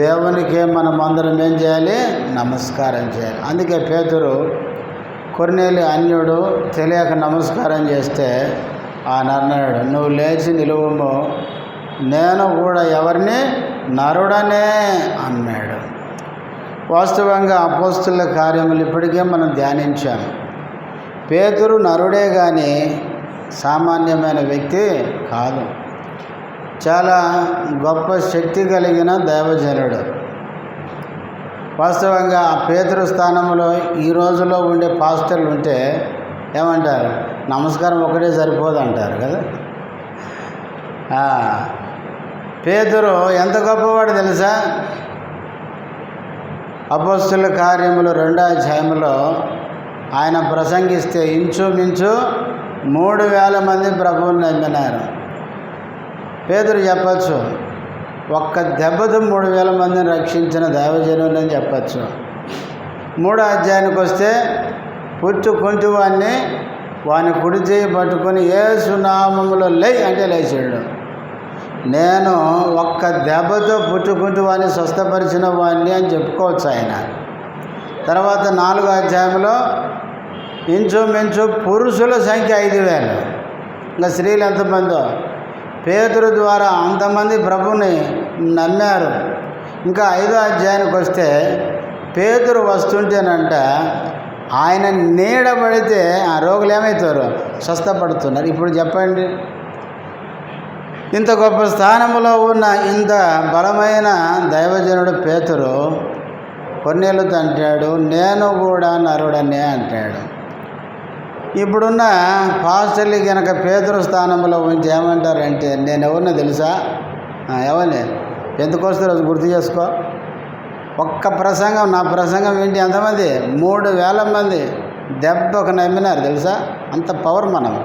దేవునికే మనం అందరం ఏం చేయాలి? నమస్కారం చేయాలి. అందుకే పేతురు కొర్నేలి అన్యుడు తెలియక నమస్కారం చేస్తే ఆయన అన్నాడు, నువ్వు లేచి నిలువము, నేను కూడా ఎవరిని? నరుడనే అన్నాడు. వాస్తవంగా అపోస్తుల కార్యములు ఇప్పటికే మనం ధ్యానించాం. పేతురు నరుడే కానీ సామాన్యమైన వ్యక్తి కాదు. చాలా గొప్ప శక్తి కలిగిన దైవజనుడు. వాస్తవంగా ఆ పేతురు స్థానంలో ఈ రోజులో ఉండే పాస్టర్లు ఉంటే ఏమంటారు? నమస్కారం ఒకటే సరిపోదు అంటారు కదా. పేతురు ఎంత గొప్పవాడు తెలుసా? అపోస్తుల కార్యములు 2వ అధ్యాయంలో ఆయన ప్రసంగిస్తే ఇంచుమించు 3000 మంది ప్రభువుని నమ్మినారు. పేతురు చెప్పచ్చు, ఒక్క దెబ్బతో 3000 మందిని రక్షించిన దైవజనుడు అని చెప్పచ్చు. 3వ అధ్యాయానికి వస్తే పుచ్చుకుంటూ వాని కుడి చేయి పట్టుకొని యేసు నామములో లే అంటే లేచాడు. నేను ఒక్క దెబ్బతో పుచ్చుకుంటూ వాడిని స్వస్థపరిచిన వాడిని అని చెప్పుకోవచ్చు ఆయన. తర్వాత 4వ అధ్యాయంలో ఇంచుమించు పురుషుల సంఖ్య 5000, ఇంకా స్త్రీలు ఎంతమందో. పేతురు ద్వారా అంతమంది ప్రభుని నమ్మారు. ఇంకా 5వ అధ్యాయానికి వస్తే పేతురు వస్తుంటేనంట ఆయన నీడబడితే ఆ రోగులు ఏమవుతారు? స్వస్థపడుతున్నారు. ఇప్పుడు చెప్పండి, ఇంత గొప్ప స్థానంలో ఉన్న ఇంత బలమైన దైవజనుడు పేతురు కొర్నేలుతో అంటాడు, నేను కూడా నరుడనే అంటాడు. ఇప్పుడున్న పాస్టర్లు కనుక పేతురు స్థానంలో ఉంచి ఏమంటారంటే, నేను ఎవరినో తెలుసా? ఎవరిని? పెంతెకోస్తు రోజు గుర్తు చేసుకో. ఒక్క ప్రసంగం, నా ప్రసంగం ఏంటి ఎంతమంది? 3,000 మంది దెబ్బకు నమ్మినారు తెలుసా? అంత పవర్ మనం.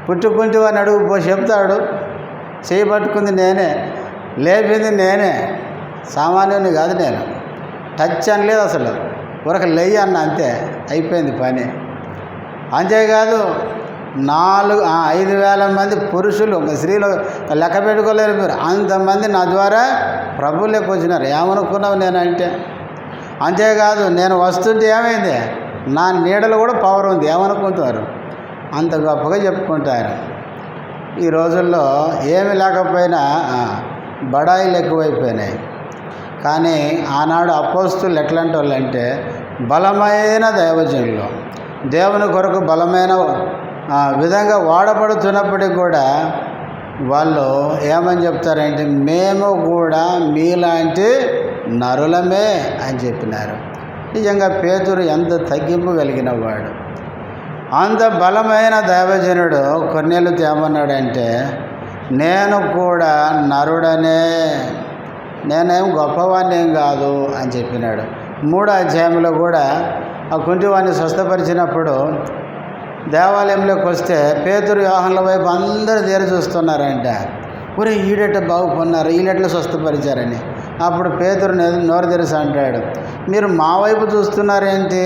పుట్టుకుంటూ అని అడుగు చెప్తాడు, చేయబట్టుకుంది నేనే, లేపింది నేనే, సామాన్యుని కాదు నేను, టచ్ అనలేదు అసలు, ఊరక లెయ్యి అన్న అంతే, అయిపోయింది పని. అంతేకాదు 5,000 మంది పురుషులు, స్త్రీలు లెక్క పెట్టుకోలేరు మీరు, అంతమంది నా ద్వారా ప్రభువులోకి వచ్చినారు. ఏమనుకున్నావు నేనంటే? అంతేకాదు నేను వస్తుంటే ఏమైంది, నా నీడలో కూడా పవర్ ఉంది, ఏమనుకుంటారు? అంత గొప్పగా చెప్పుకుంటారు. ఈ రోజుల్లో ఏమి లేకపోయినా బడాయిలు ఎక్కువైపోయినాయి. కానీ ఆనాడు అపోస్తులు ఎట్లాంటి వాళ్ళు అంటే బలమైన దైవజనులు, దేవుని కొరకు బలమైన విధంగా వాడబడుతున్నప్పటికి కూడా వాళ్ళు ఏమని చెప్తారంటే, మేము కూడా మీలాంటి నరులమే అని చెప్పినారు. నిజంగా పేతురు ఎంత తగ్గింపు కలిగిన వాడు. అంత బలమైన దైవజనుడు కొర్నేలుతో ఏమన్నాడంటే, నేను కూడా నరుడనే, నేనేం గొప్పవాడిని ఏం కాదు అని చెప్పినాడు. 3వ అధ్యాయంలో కూడా ఆ కుంటివాడిని స్వస్థపరిచినప్పుడు దేవాలయంలోకి వస్తే పేతురు యోహానుల వైపు అందరూ తీర చూస్తున్నారంట. ఊరే ఈడెట్ట బాగుపడినారు, ఈడెట్లా స్వస్థపరిచారని. అప్పుడు పేతురు నోరు తెరిసి అంటాడు, మీరు మా వైపు చూస్తున్నారేంటి?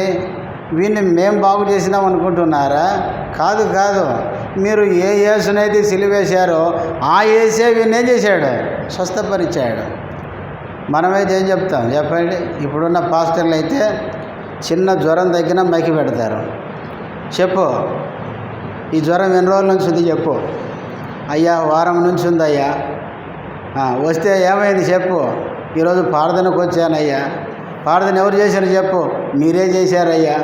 వీడిని మేము బాగు చేసినాం అనుకుంటున్నారా? కాదు కాదు, మీరు ఏ యేసునైతే సిలువేశారో ఆ యేసే వీడిని ఏం చేశాడు? స్వస్థపరిచాడు. మనమైతే ఏం చెప్తాం చెప్పండి? ఇప్పుడున్న పాస్టర్లు అయితే చిన్న జ్వరం తగ్గినా మైకి పెడతారు. చెప్పు, ఈ జ్వరం ఎన్ని రోజుల నుంచి ఉంది చెప్పు. అయ్యా వారం నుంచి ఉందయ్యా. వస్తే ఏమైంది చెప్పు. ఈరోజు ప్రార్థనకు వచ్చానయ్యా. ప్రార్థన ఎవరు చేశారు చెప్పు. మీరే చేశారయ్యా.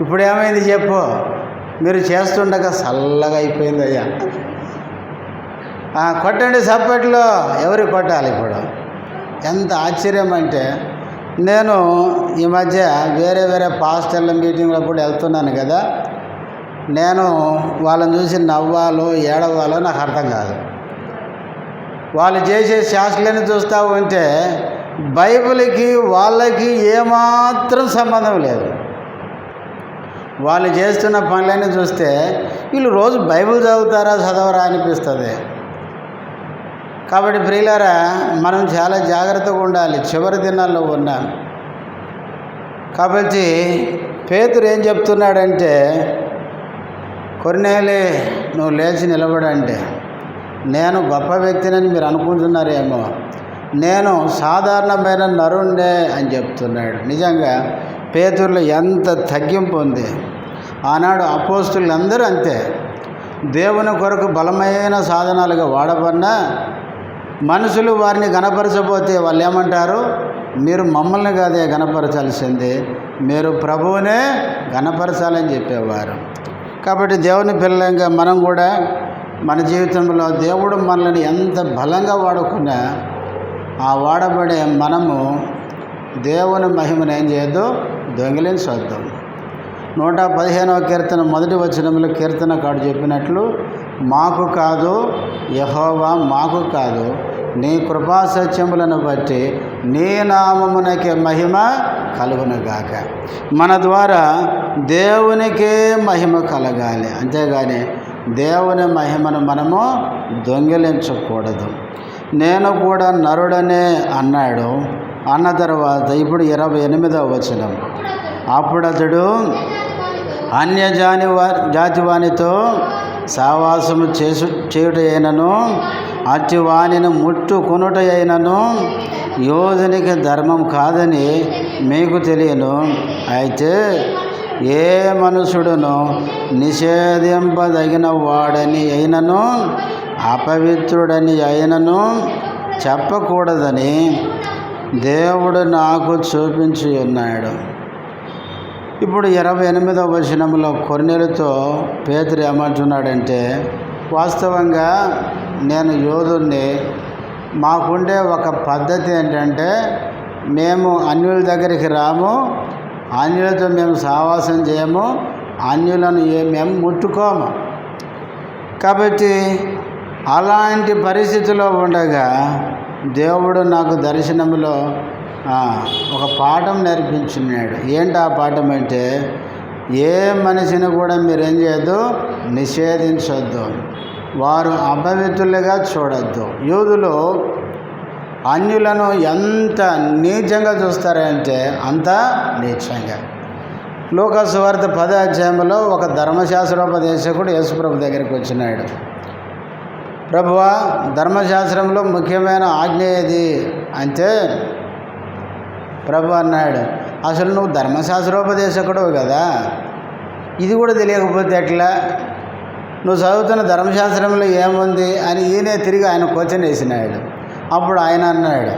ఇప్పుడు ఏమైంది చెప్పు. మీరు చేస్తుండగా చల్లగా అయిపోయిందయ్యా. కొట్టండి చప్పట్లో. ఎవరికి కొట్టాలి ఇప్పుడు? ఎంత ఆశ్చర్యం అంటే, నేను ఈ మధ్య వేరే వేరే పాస్టర్ల మీటింగ్లప్పుడు వెళ్తున్నాను కదా, నేను వాళ్ళని చూసి నవ్వాలో ఏడవాలో నాకు అర్థం కాదు. వాళ్ళు చేసే శాస్త్రాలను చూస్తూ ఉంటే బైబిల్కి వాళ్ళకి ఏమాత్రం సంబంధం లేదు. వాళ్ళు చేస్తున్న పనులన్నీ చూస్తే వీళ్ళు రోజు బైబిల్ చదువుతారా చదవరా అనిపిస్తుంది. కాబట్టి ప్రియులారా, మనం చాలా జాగ్రత్తగా ఉండాలి. చివరి దినాల్లో ఉన్నాం కాబట్టి పేతురు ఏం చెప్తున్నాడంటే, కొర్నేలే నువ్వు లేచి నిలబడంటే, నేను గొప్ప వ్యక్తినని మీరు అనుకుంటున్నారేమో, నేను సాధారణమైన నరుణ్ణే అని చెప్తున్నాడు. నిజంగా పేతురులో ఎంత తగ్గింపు ఉంది. ఆనాడు అపోస్తులు అందరూ అంతే. దేవుని కొరకు బలమైన సాధనాలుగా వాడబడినా మనుషులు వారిని గణపరచబోతే వాళ్ళు ఏమంటారు? మీరు మమ్మల్ని కాదే గణపరచాల్సింది, మీరు ప్రభువునే గణపరచాలని చెప్పేవారు. కాబట్టి దేవుని పిల్లలంగా మనం కూడా మన జీవితంలో దేవుడు మనల్ని ఎంత బలంగా వాడుకున్నా ఆ వాడబడే మనము దేవుని మహిమను ఏం చేయొద్దు, దొంగిలించొద్దు. 115వ కీర్తన 1వ వచనంలో కీర్తనకారుడు చెప్పినట్లు, మాకు కాదు యెహోవా, మాకు కాదు, నీ కృపా సత్యములను బట్టి నీ నామమునకే మహిమ కలుగునుగాక. మన ద్వారా దేవునికే మహిమ కలగాలి, అంతేగాని దేవుని మహిమను మనము దొంగిలించకూడదు. నేను కూడా నరుడనే అన్నాడు. అన్న తర్వాత ఇప్పుడు 28వ వచనం, అప్పుడు అతడు జాతి వానితో సావాసము చేయుట అయినను అట్టి వానిని ముట్టుకొనుట అయినను యోధునికి ధర్మం కాదని మీకు తెలియను. అయితే ఏ మనుషుడును నిషేధింపదగిన వాడని అయినను అపవిత్రుడని అయినను చెప్పకూడదని దేవుడు నాకు చూపించి ఉన్నాడు. ఇప్పుడు 28వ వచనంలో కొర్నేలుతో పేతురు ఏమంటున్నాడంటే, వాస్తవంగా నేను యోధుణ్ణి, మాకుండే ఒక పద్ధతి ఏంటంటే మేము అన్యుల దగ్గరికి రాము, అన్యులతో మేము సహవాసం చేయము, అన్యులను మేము ముట్టుకోము. కాబట్టి అలాంటి పరిస్థితిలో ఉండగా దేవుడు నాకు దర్శనంలో ఒక పాఠం నేర్పించున్నాడు. ఏంటి ఆ పాఠం అంటే, ఏ మనిషిని కూడా మీరేం చేయొద్దు, నిషేధించొద్దు, వారు అపవిత్రులుగా చూడొద్దు. యూదులు అన్యులను ఎంత నీచంగా చూస్తారంటే అంత నీచంగా. లూకా సువార్త 10వ అధ్యాయంలో ఒక ధర్మశాస్త్రోపదేశకుడు యేసుప్రభు దగ్గరికి వచ్చినాడు. ప్రభువా, ధర్మశాస్త్రంలో ముఖ్యమైన ఆజ్ఞ ఏది అంటే, ప్రభు అన్నాడు, అసలు నువ్వు ధర్మశాస్త్రోపదేశకుడు కదా, ఇది కూడా తెలియకపోతే ఎట్లా? నువ్వు చదువుతున్న ధర్మశాస్త్రంలో ఏముంది అని ఈయనే తిరిగి ఆయన క్వశ్చన్ వేసినాడు. అప్పుడు ఆయన అన్నాడు,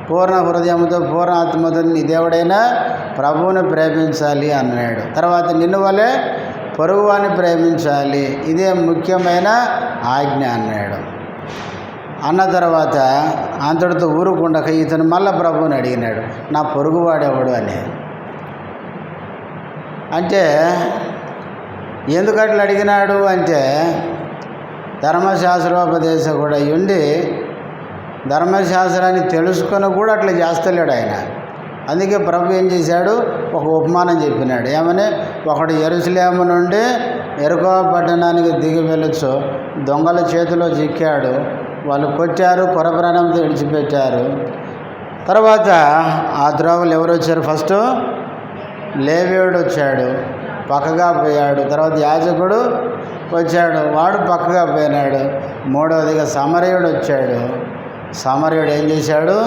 పూర్ణ హృదయంతో పూర్ణ ఆత్మతో నీ దేవుడైన ప్రభువుని ప్రేమించాలి అన్నాడు. తర్వాత నిన్ను వలె పొరుగువాన్ని ప్రేమించాలి, ఇదే ముఖ్యమైన ఆజ్ఞ అన్నాడు. అన్న తర్వాత అంతటితో ఊరుకుండక ఇతను మళ్ళీ ప్రభువుని అడిగినాడు, నా పొరుగువాడెవడు అని. అంటే ఎందుకు అట్లా అడిగినాడు అంటే, ధర్మశాస్త్రోపదేశకుడు ఉండి ధర్మశాస్త్రాన్ని తెలుసుకొని కూడా అట్లా చేస్తలేడు ఆయన. అందుకే ప్రభు ఏం చేశాడు, ఒక ఉపమానం చెప్పినాడు. ఏమని, ఒకడు యెరూషలేము నుండి యెరికో పట్టణానికి దిగి వెళ్ళొచ్చు, దొంగల చేతిలో చిక్కాడు, వాళ్ళు కొట్టారు, కొరప్రాణంతో విడిచిపెట్టారు. తర్వాత ఆ త్రోవలు ఎవరు వచ్చారు? ఫస్ట్ లేవీయుడు వచ్చాడు, పక్కగా పోయాడు. తర్వాత యాజకుడు వచ్చాడు, వాడు పక్కగా పోయినాడు. మూడవదిగా సమరయుడు వచ్చాడు. సమరయుడు ఏం చేశాడు,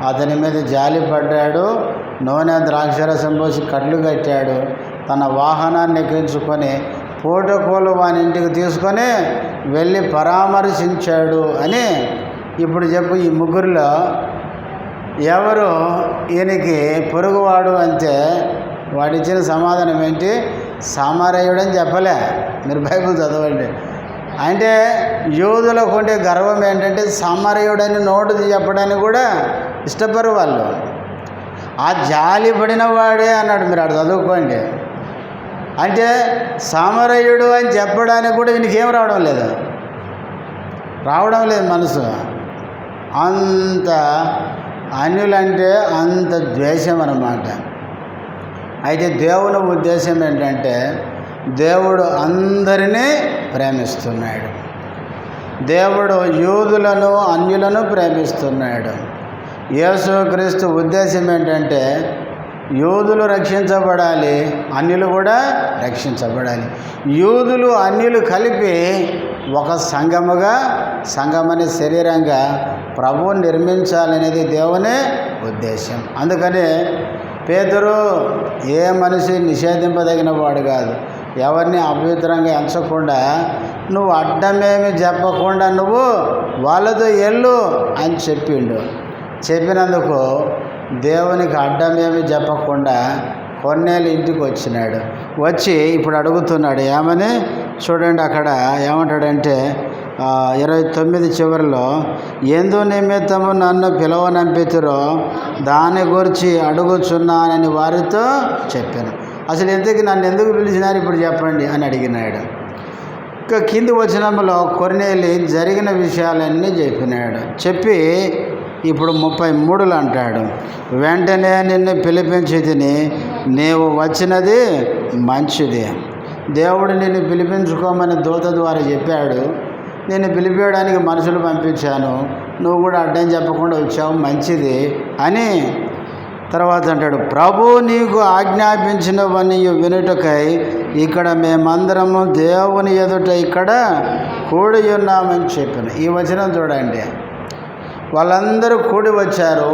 అతని మీద జాలి పడ్డాడు, నూనె ద్రాక్షరసం పోసి కట్లు కట్టాడు, తన వాహనాన్ని ఎక్కించుకొని పూటకోలు వాని ఇంటికి తీసుకొని వెళ్ళి పరామర్శించాడు అని. ఇప్పుడు చెప్పు, ఈ ముగ్గురిలో ఎవరు ఈయనకి పొరుగువాడు అంటే వాడిచ్చిన సమాధానం ఏంటి? సమరయుడని చెప్పలే. మీరు బైబిల్ చదవండి. అంటే యూదులకు ఉండే గర్వం ఏంటంటే సమరయుడని నోటు చెప్పడానికి కూడా ఇష్టపడరు వాళ్ళు. ఆ జాలి పడిన వాడే అన్నాడు, మీరు అక్కడ చదువుకోండి. అంటే సమరయుడు అని చెప్పడానికి కూడా ఈయనకేం రావడం లేదు మనసు. అంత అన్యులంటే అంత ద్వేషం అన్నమాట. అయితే దేవుని ఉద్దేశం ఏంటంటే, దేవుడు అందరినీ ప్రేమిస్తున్నాడు. దేవుడు యూదులను అన్యులను ప్రేమిస్తున్నాడు. యేసుక్రీస్తు ఉద్దేశం ఏంటంటే, యూదులు రక్షించబడాలి, అన్యులు కూడా రక్షించబడాలి. యూదులు అన్యులు కలిపి ఒక సంఘమని శరీరంగా ప్రభువుని నిర్మించాలనేది దేవుని ఉద్దేశం. అందుకని పేతురు ఏ మనిషి నిషేధింపదగిన వాడు కాదు, ఎవరిని అపవిత్రంగా ఎంచకుండా, నువ్వు అడ్డమేమి చెప్పకుండా నువ్వు వాళ్ళతో వెళ్ళు అని చెప్పిండు. చెప్పినందుకు దేవునికి అడ్డమేమి చెప్పకుండా కొన్నేళ్ళు ఇంటికి వచ్చినాడు. వచ్చి ఇప్పుడు అడుగుతున్నాడు ఏమని చూడండి. అక్కడ ఏమంటాడంటే 29 చివరిలో, ఎందు నిమిత్తము నన్ను పిలవనంపితురో దాని గురించి అడుగుచున్నానని వారితో చెప్పాను. అసలు ఇంతకీ నన్ను ఎందుకు పిలిచినారు ఇప్పుడు చెప్పండి అని అడిగినాడు. ఇంకా కింది వచనంలో కొర్నేలి జరిగిన విషయాలన్నీ చెప్పినాడు. చెప్పి ఇప్పుడు 33లో అంటాడు, వెంటనే నిన్ను పిలిపించి తిని నీవు వచ్చినది మంచిది. దేవుడు నిన్ను పిలిపించుకోమని దూత ద్వారా చెప్పాడు. నేను పిలిపించడానికి మనుషులు పంపించాను, నువ్వు కూడా అడ్డం చెప్పకుండా వచ్చావు, మంచిది అని. తర్వాత అంటాడు, ప్రభు నీకు ఆజ్ఞాపించినవన్నీ వినుటకై ఇక్కడ మేమందరము దేవుని ఎదుట ఇక్కడ కూడి ఉన్నామని చెప్పాను. ఈ వచనం చూడండి, వాళ్ళందరూ కూడి వచ్చారు.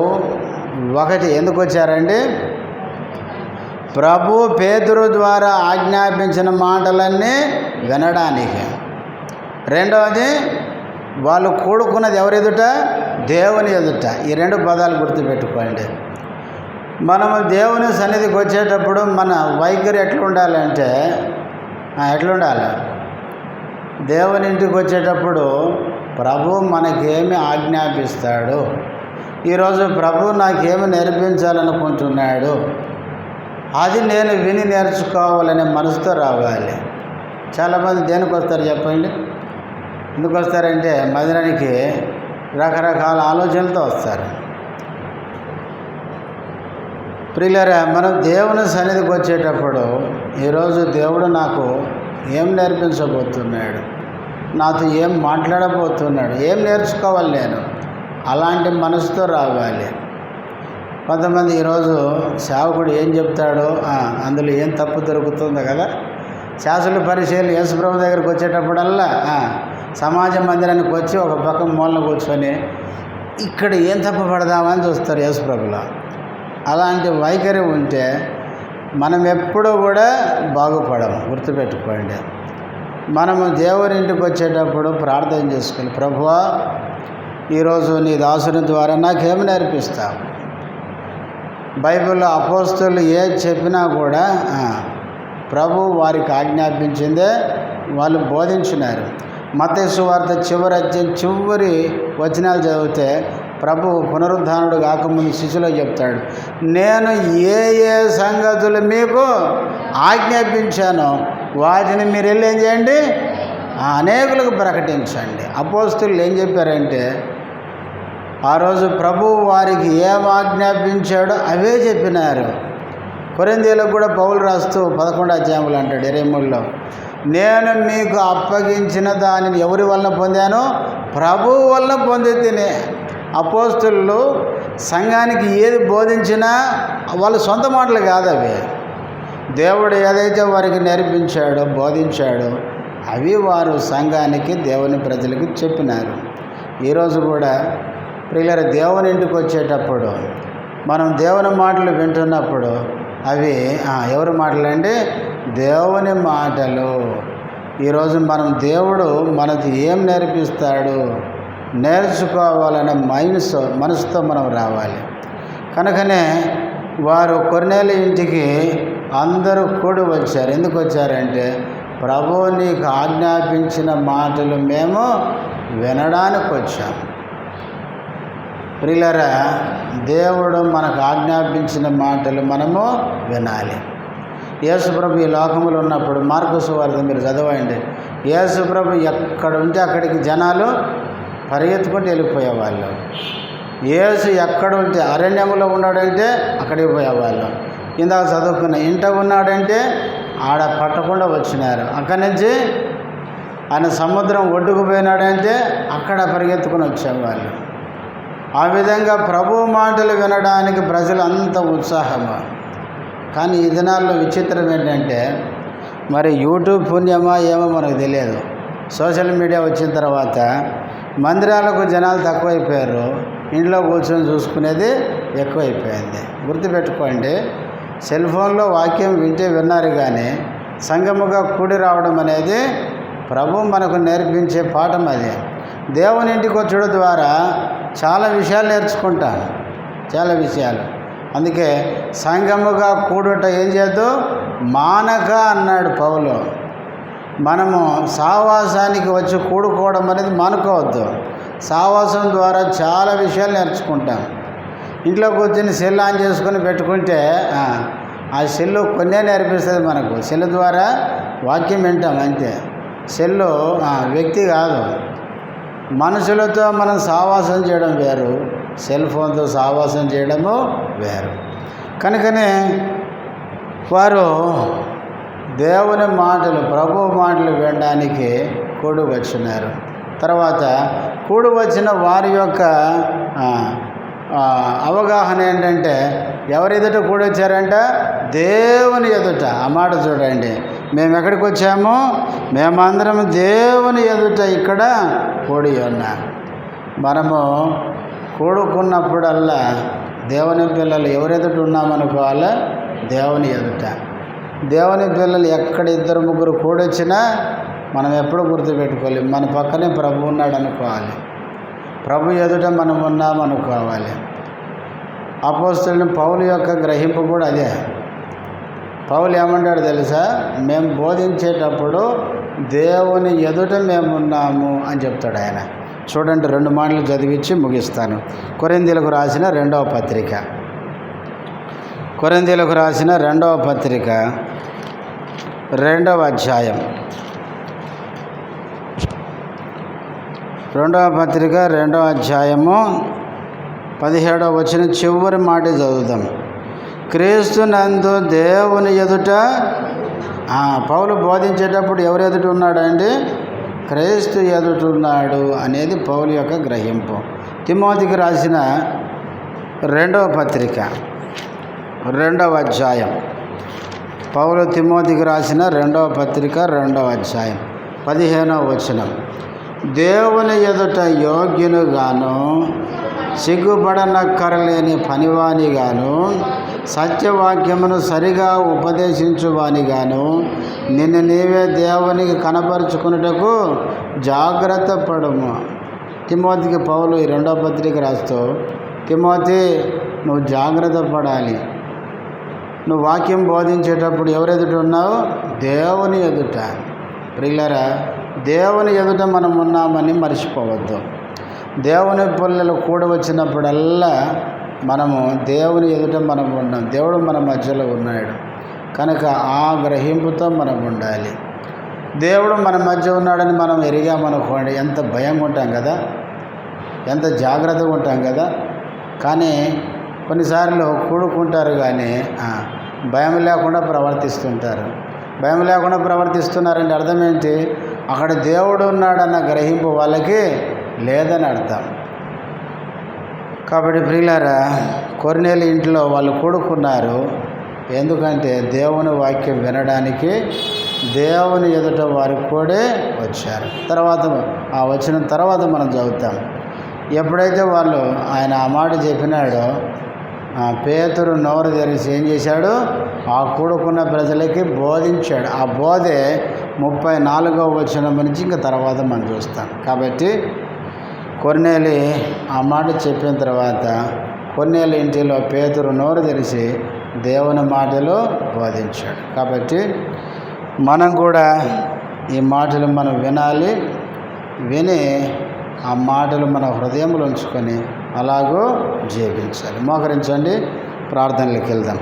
ఒకటి ఎందుకు వచ్చారండి? ప్రభు పేతురు ద్వారా ఆజ్ఞాపించిన మాటలన్నీ వినడానికి. రెండవది, వాళ్ళు కూడుకున్నది ఎవరి ఎదుట? దేవుని ఎదుట. ఈ రెండు పదాలు గుర్తుపెట్టుకోండి. మనము దేవుని సన్నిధికి వచ్చేటప్పుడు మన వైఖరి ఎట్లుండాలంటే, ఎట్లుండాలి? దేవుని ఇంటికి వచ్చేటప్పుడు ప్రభు మనకేమి ఆజ్ఞాపిస్తాడు, ఈరోజు ప్రభు నాకేమి నేర్పించాలనుకుంటున్నాడు, అది నేను విని నేర్చుకోవాలనే మనసుతో రావాలి. చాలామంది దేనికి వస్తారు చెప్పండి? ఎందుకు వస్తారంటే మందిరానికి రకరకాల ఆలోచనలతో వస్తారు. ప్రియులారా, మనం దేవుని సన్నిధికి వచ్చేటప్పుడు ఈరోజు దేవుడు నాకు ఏం నేర్పించబోతున్నాడు, నాతో ఏం మాట్లాడబోతున్నాడు, ఏం నేర్చుకోవాలి నేను, అలాంటి మనసుతో రావాలి. కొంతమంది ఈరోజు సేవకుడు ఏం చెప్తాడో అందులో ఏం తప్పు దొరుకుతుందో కదా, శాస్త్రుల పరిచయాలు యేసుప్రభు దగ్గరికి వచ్చేటప్పుడల్లా సమాజ మందిరానికి వచ్చి ఒక పక్క మూలన కూర్చొని ఇక్కడ ఏం తప్పు పడదామని చూస్తారు యేసుప్రభులో. అలాంటి వైఖరి ఉంటే మనం ఎప్పుడూ కూడా బాగుపడము. గుర్తుపెట్టుకోండి. మనము దేవుని ఇంటికి వచ్చేటప్పుడు ప్రార్థన చేసుకోవాలి. ప్రభువా, ఈరోజు నీ దాసుని ద్వారా నాకేమి నేర్పిస్తావు? బైబిల్లో అపోస్తలులు ఏది చెప్పినా కూడా ప్రభు వారికి ఆజ్ఞాపించిందే వాళ్ళు బోధించినారు. మత్తయి సువార్త చివరి వచనాలు చదివితే ప్రభు పునరుద్ధానుడు కాకముందు శిష్యులకు చెప్తాడు, నేను ఏ ఏ సంగతులు మీకు ఆజ్ఞాపించానో వాటిని మీరు వెళ్ళి ఏం చేయండి, అనేకులకు ప్రకటించండి. అపోస్తలులు ఏం చెప్పారంటే ఆ రోజు ప్రభు వారికి ఏం ఆజ్ఞాపించాడో అవే చెప్పినారు. కొరింథీయులకు కూడా పౌలు రాస్తూ 11వ అధ్యాయంలో అంటాడు 23లో, నేను మీకు అప్పగించిన దానిని ఎవరి వలన పొందానో ప్రభువు వలన పొంది తినే. అపోస్తలులు సంఘానికి ఏది బోధించినా వాళ్ళ సొంత మాటలు కాదు అవి. దేవుడు ఏదైతే వారికి నేర్పించాడో బోధించాడో అవి వారు సంఘానికి దేవుని ప్రజలకు చెప్పినారు. ఈరోజు కూడా ప్రియులారా, దేవుని ఇంటికి వచ్చేటప్పుడు మనం దేవుని మాటలు వింటున్నప్పుడు అవి ఎవరి మాటలండి? దేవుని మాటలు. ఈరోజు మనం దేవుడు మనకి ఏం నేర్పిస్తాడు నేర్చుకోవాలనే మనసుతో మనం రావాలి. కనుకనే వారు కొర్నేలి ఇంటికి అందరూ కూడి వచ్చారు. ఎందుకు వచ్చారంటే ప్రభువు నీకు ఆజ్ఞాపించిన మాటలు మేము వినడానికి వచ్చాం. ప్రియులారా, దేవుడు మనకు ఆజ్ఞాపించిన మాటలు మనము వినాలి. యేసుప్రభు ఈ లోకములో ఉన్నప్పుడు మార్కు సువార్త మీరు చదవండి. యేసుప్రభు ఎక్కడ ఉంటే అక్కడికి జనాలు పరిగెత్తుకుంటూ వెళ్ళిపోయేవాళ్ళు. యేసు ఎక్కడ ఉంటే అరణ్యంలో ఉన్నాడంటే అక్కడికి పోయేవాళ్ళు. ఇందాక చదువుకున్న ఇంట ఉన్నాడంటే ఆడ పట్టకుండా వచ్చినారు. అక్కడి నుంచి ఆయన సముద్రం ఒడ్డుకు పోయినాడంటే అక్కడ పరిగెత్తుకుని వచ్చేవాళ్ళు. ఆ విధంగా ప్రభు మాటలు వినడానికి ప్రజలు అంత ఉత్సాహము. కానీ ఈ దినాల్లో విచిత్రం ఏంటంటే మరి యూట్యూబ్ పుణ్యమా ఏమో మనకు తెలియదు. సోషల్ మీడియా వచ్చిన తర్వాత మందిరాలకు జనాలు తక్కువైపోయారు, ఇంట్లో కూర్చొని చూసుకునేది ఎక్కువైపోయింది. గుర్తుపెట్టుకోండి, సెల్ ఫోన్లో వాక్యం వింటే విన్నారు, కానీ సంఘముగా కూడి రావడం అనేది ప్రభు మనకు నేర్పించే పాఠం. అది దేవుని ఇంటికి వచ్చడం ద్వారా చాలా విషయాలు నేర్చుకుంటాం, చాలా విషయాలు. అందుకే సంఘముగా కూడుట ఏం చేయొద్దు, మానక అన్నాడు పౌలు. మనము సావాసానికి వచ్చి కూడుకోవడం అనేది మానుకోవద్దు. సావాసం ద్వారా చాలా విషయాలు నేర్చుకుంటాం. ఇంట్లో కూర్చొని సెల్ ఆన్ చేసుకొని పెట్టుకుంటే ఆ సెల్లు కొన్నే నేర్పిస్తుంది మనకు. సెల్ ద్వారా వాక్యం వింటాం అంతే. సెల్లు వ్యక్తి కాదు. మనుషులతో మనం సావాసం చేయడం వేరు, సెల్ ఫోన్తో సావాసం చేయడము వేరు. కనుకనే వారు దేవుని మాటలు, ప్రభు మాటలు వినడానికి కూడి వచ్చినారు. తర్వాత కూడి వచ్చిన వారి యొక్క అవగాహన ఏంటంటే ఎవరి ఎదుట కూడి వచ్చారంట? దేవుని ఎదుట. ఆ మాట చూడండి, మేము ఎక్కడికి వచ్చాము? మేమందరం దేవుని ఎదుట ఇక్కడ కూడి ఉన్నాం. మనము కూడుకున్నప్పుడల్లా దేవుని పిల్లలు ఎవరెదుట ఉన్నామనుకోవాలా? దేవుని ఎదుట. దేవుని పిల్లలు ఎక్కడ 2-3 కూడొచ్చినా మనం ఎప్పుడు గుర్తుపెట్టుకోవాలి, మన పక్కనే ప్రభు ఉన్నాడు అనుకోవాలి, ప్రభు ఎదుట మనం ఉన్నామనుకోవాలి. అపోస్తలుని పౌలు యొక్క గ్రహింపు కూడా అదే. పౌలు ఏమంటాడు తెలుసా? మేము బోధించేటప్పుడు దేవుని ఎదుట మేము ఉన్నాము అని చెప్తాడు ఆయన. చూడండి, 2 మాటలు చదివించి ముగిస్తాను. కొరింథీయులకు రాసిన 2వ పత్రిక, కొరింథీయులకు రాసిన 2వ పత్రిక 2వ అధ్యాయం, 2వ పత్రిక 2వ అధ్యాయము 17వ వచనం చివరి మాట చదువుదాం. క్రీస్తునందు దేవుని ఎదుట, పౌలు బోధించేటప్పుడు ఎవరు ఎదుట ఉన్నాడండి? క్రీస్తు ఎదుటున్నాడు అనేది పౌలు యొక్క గ్రహింపు. తిమోతికి రాసిన 2వ పత్రిక 2వ అధ్యాయం, పౌలు తిమోతికి రాసిన 2వ పత్రిక 2వ అధ్యాయం 15వ వచనం, దేవుని ఎదుట యోగ్యునుగాను సిగ్గుపడనక్కరలేని పనివానిగాను సత్యవాక్యమును సరిగా ఉపదేశించువానిగాను నిన్ను నీవే దేవునికి కనపరుచుకున్నటకు జాగ్రత్త పడుము. తిమోతికి పౌలు ఈ 2వ పత్రిక రాస్తూ, తిమోతి నువ్వు జాగ్రత్త పడాలి. నువ్వు వాక్యం బోధించేటప్పుడు ఎవరు ఎదుట ఉన్నావు? దేవుని ఎదుట. ప్రియులారా, దేవుని ఎదుట మనం ఉన్నామని మర్చిపోవద్దు. దేవుని పిల్లలు కూడి వచ్చినప్పుడల్లా మనము దేవుని ఎదుట మనం ఉన్నాం. దేవుడు మన మధ్యలో ఉన్నాడు కనుక ఆ గ్రహింపుతో మనం ఉండాలి. దేవుడు మన మధ్య ఉన్నాడని మనం ఎరిగామనుకోండి, ఎంత భయంగా ఉంటాం కదా, ఎంత జాగ్రత్తగా ఉంటాం కదా. కానీ కొన్నిసార్లు కూడుకుంటారు కానీ భయం లేకుండా ప్రవర్తిస్తుంటారు. భయం లేకుండా ప్రవర్తిస్తున్నారంటే అర్థం ఏంటి? అక్కడ దేవుడు ఉన్నాడన్న గ్రహింపు వాళ్ళకి లేదని అర్థం. కాబట్టి ప్రియులారా, కొర్నేలి ఇంట్లో వాళ్ళు కూడుకున్నారు. ఎందుకంటే దేవుని వాక్యం వినడానికి దేవుని ఎదుట వారు కూడా వచ్చారు. తర్వాత ఆ వచ్చిన తర్వాత మనం చదువుతాం. ఎప్పుడైతే వాళ్ళు ఆయన ఆ మాట చెప్పినాడో పేతురు నోరు తెరిచి ఏం చేశాడు? ఆ కూడుకున్న ప్రజలకి బోధించాడు. ఆ బోధే 34వ వచనం నుంచి ఇంకా తర్వాత మనం చూస్తాం. కాబట్టి కొర్నేలి ఆ మాట చెప్పిన తర్వాత కొర్నేలి ఇంటిలో పేతురు నోరు తెరిచి దేవుని మాటలు బోధించాడు. కాబట్టి మనం కూడా ఈ మాటలు మనం వినాలి. విని ఆ మాటలు మన హృదయంలో ఉంచుకొని అలాగూ జీవించాలి. మోకరించండి, ప్రార్థనలకు వెళ్దాం.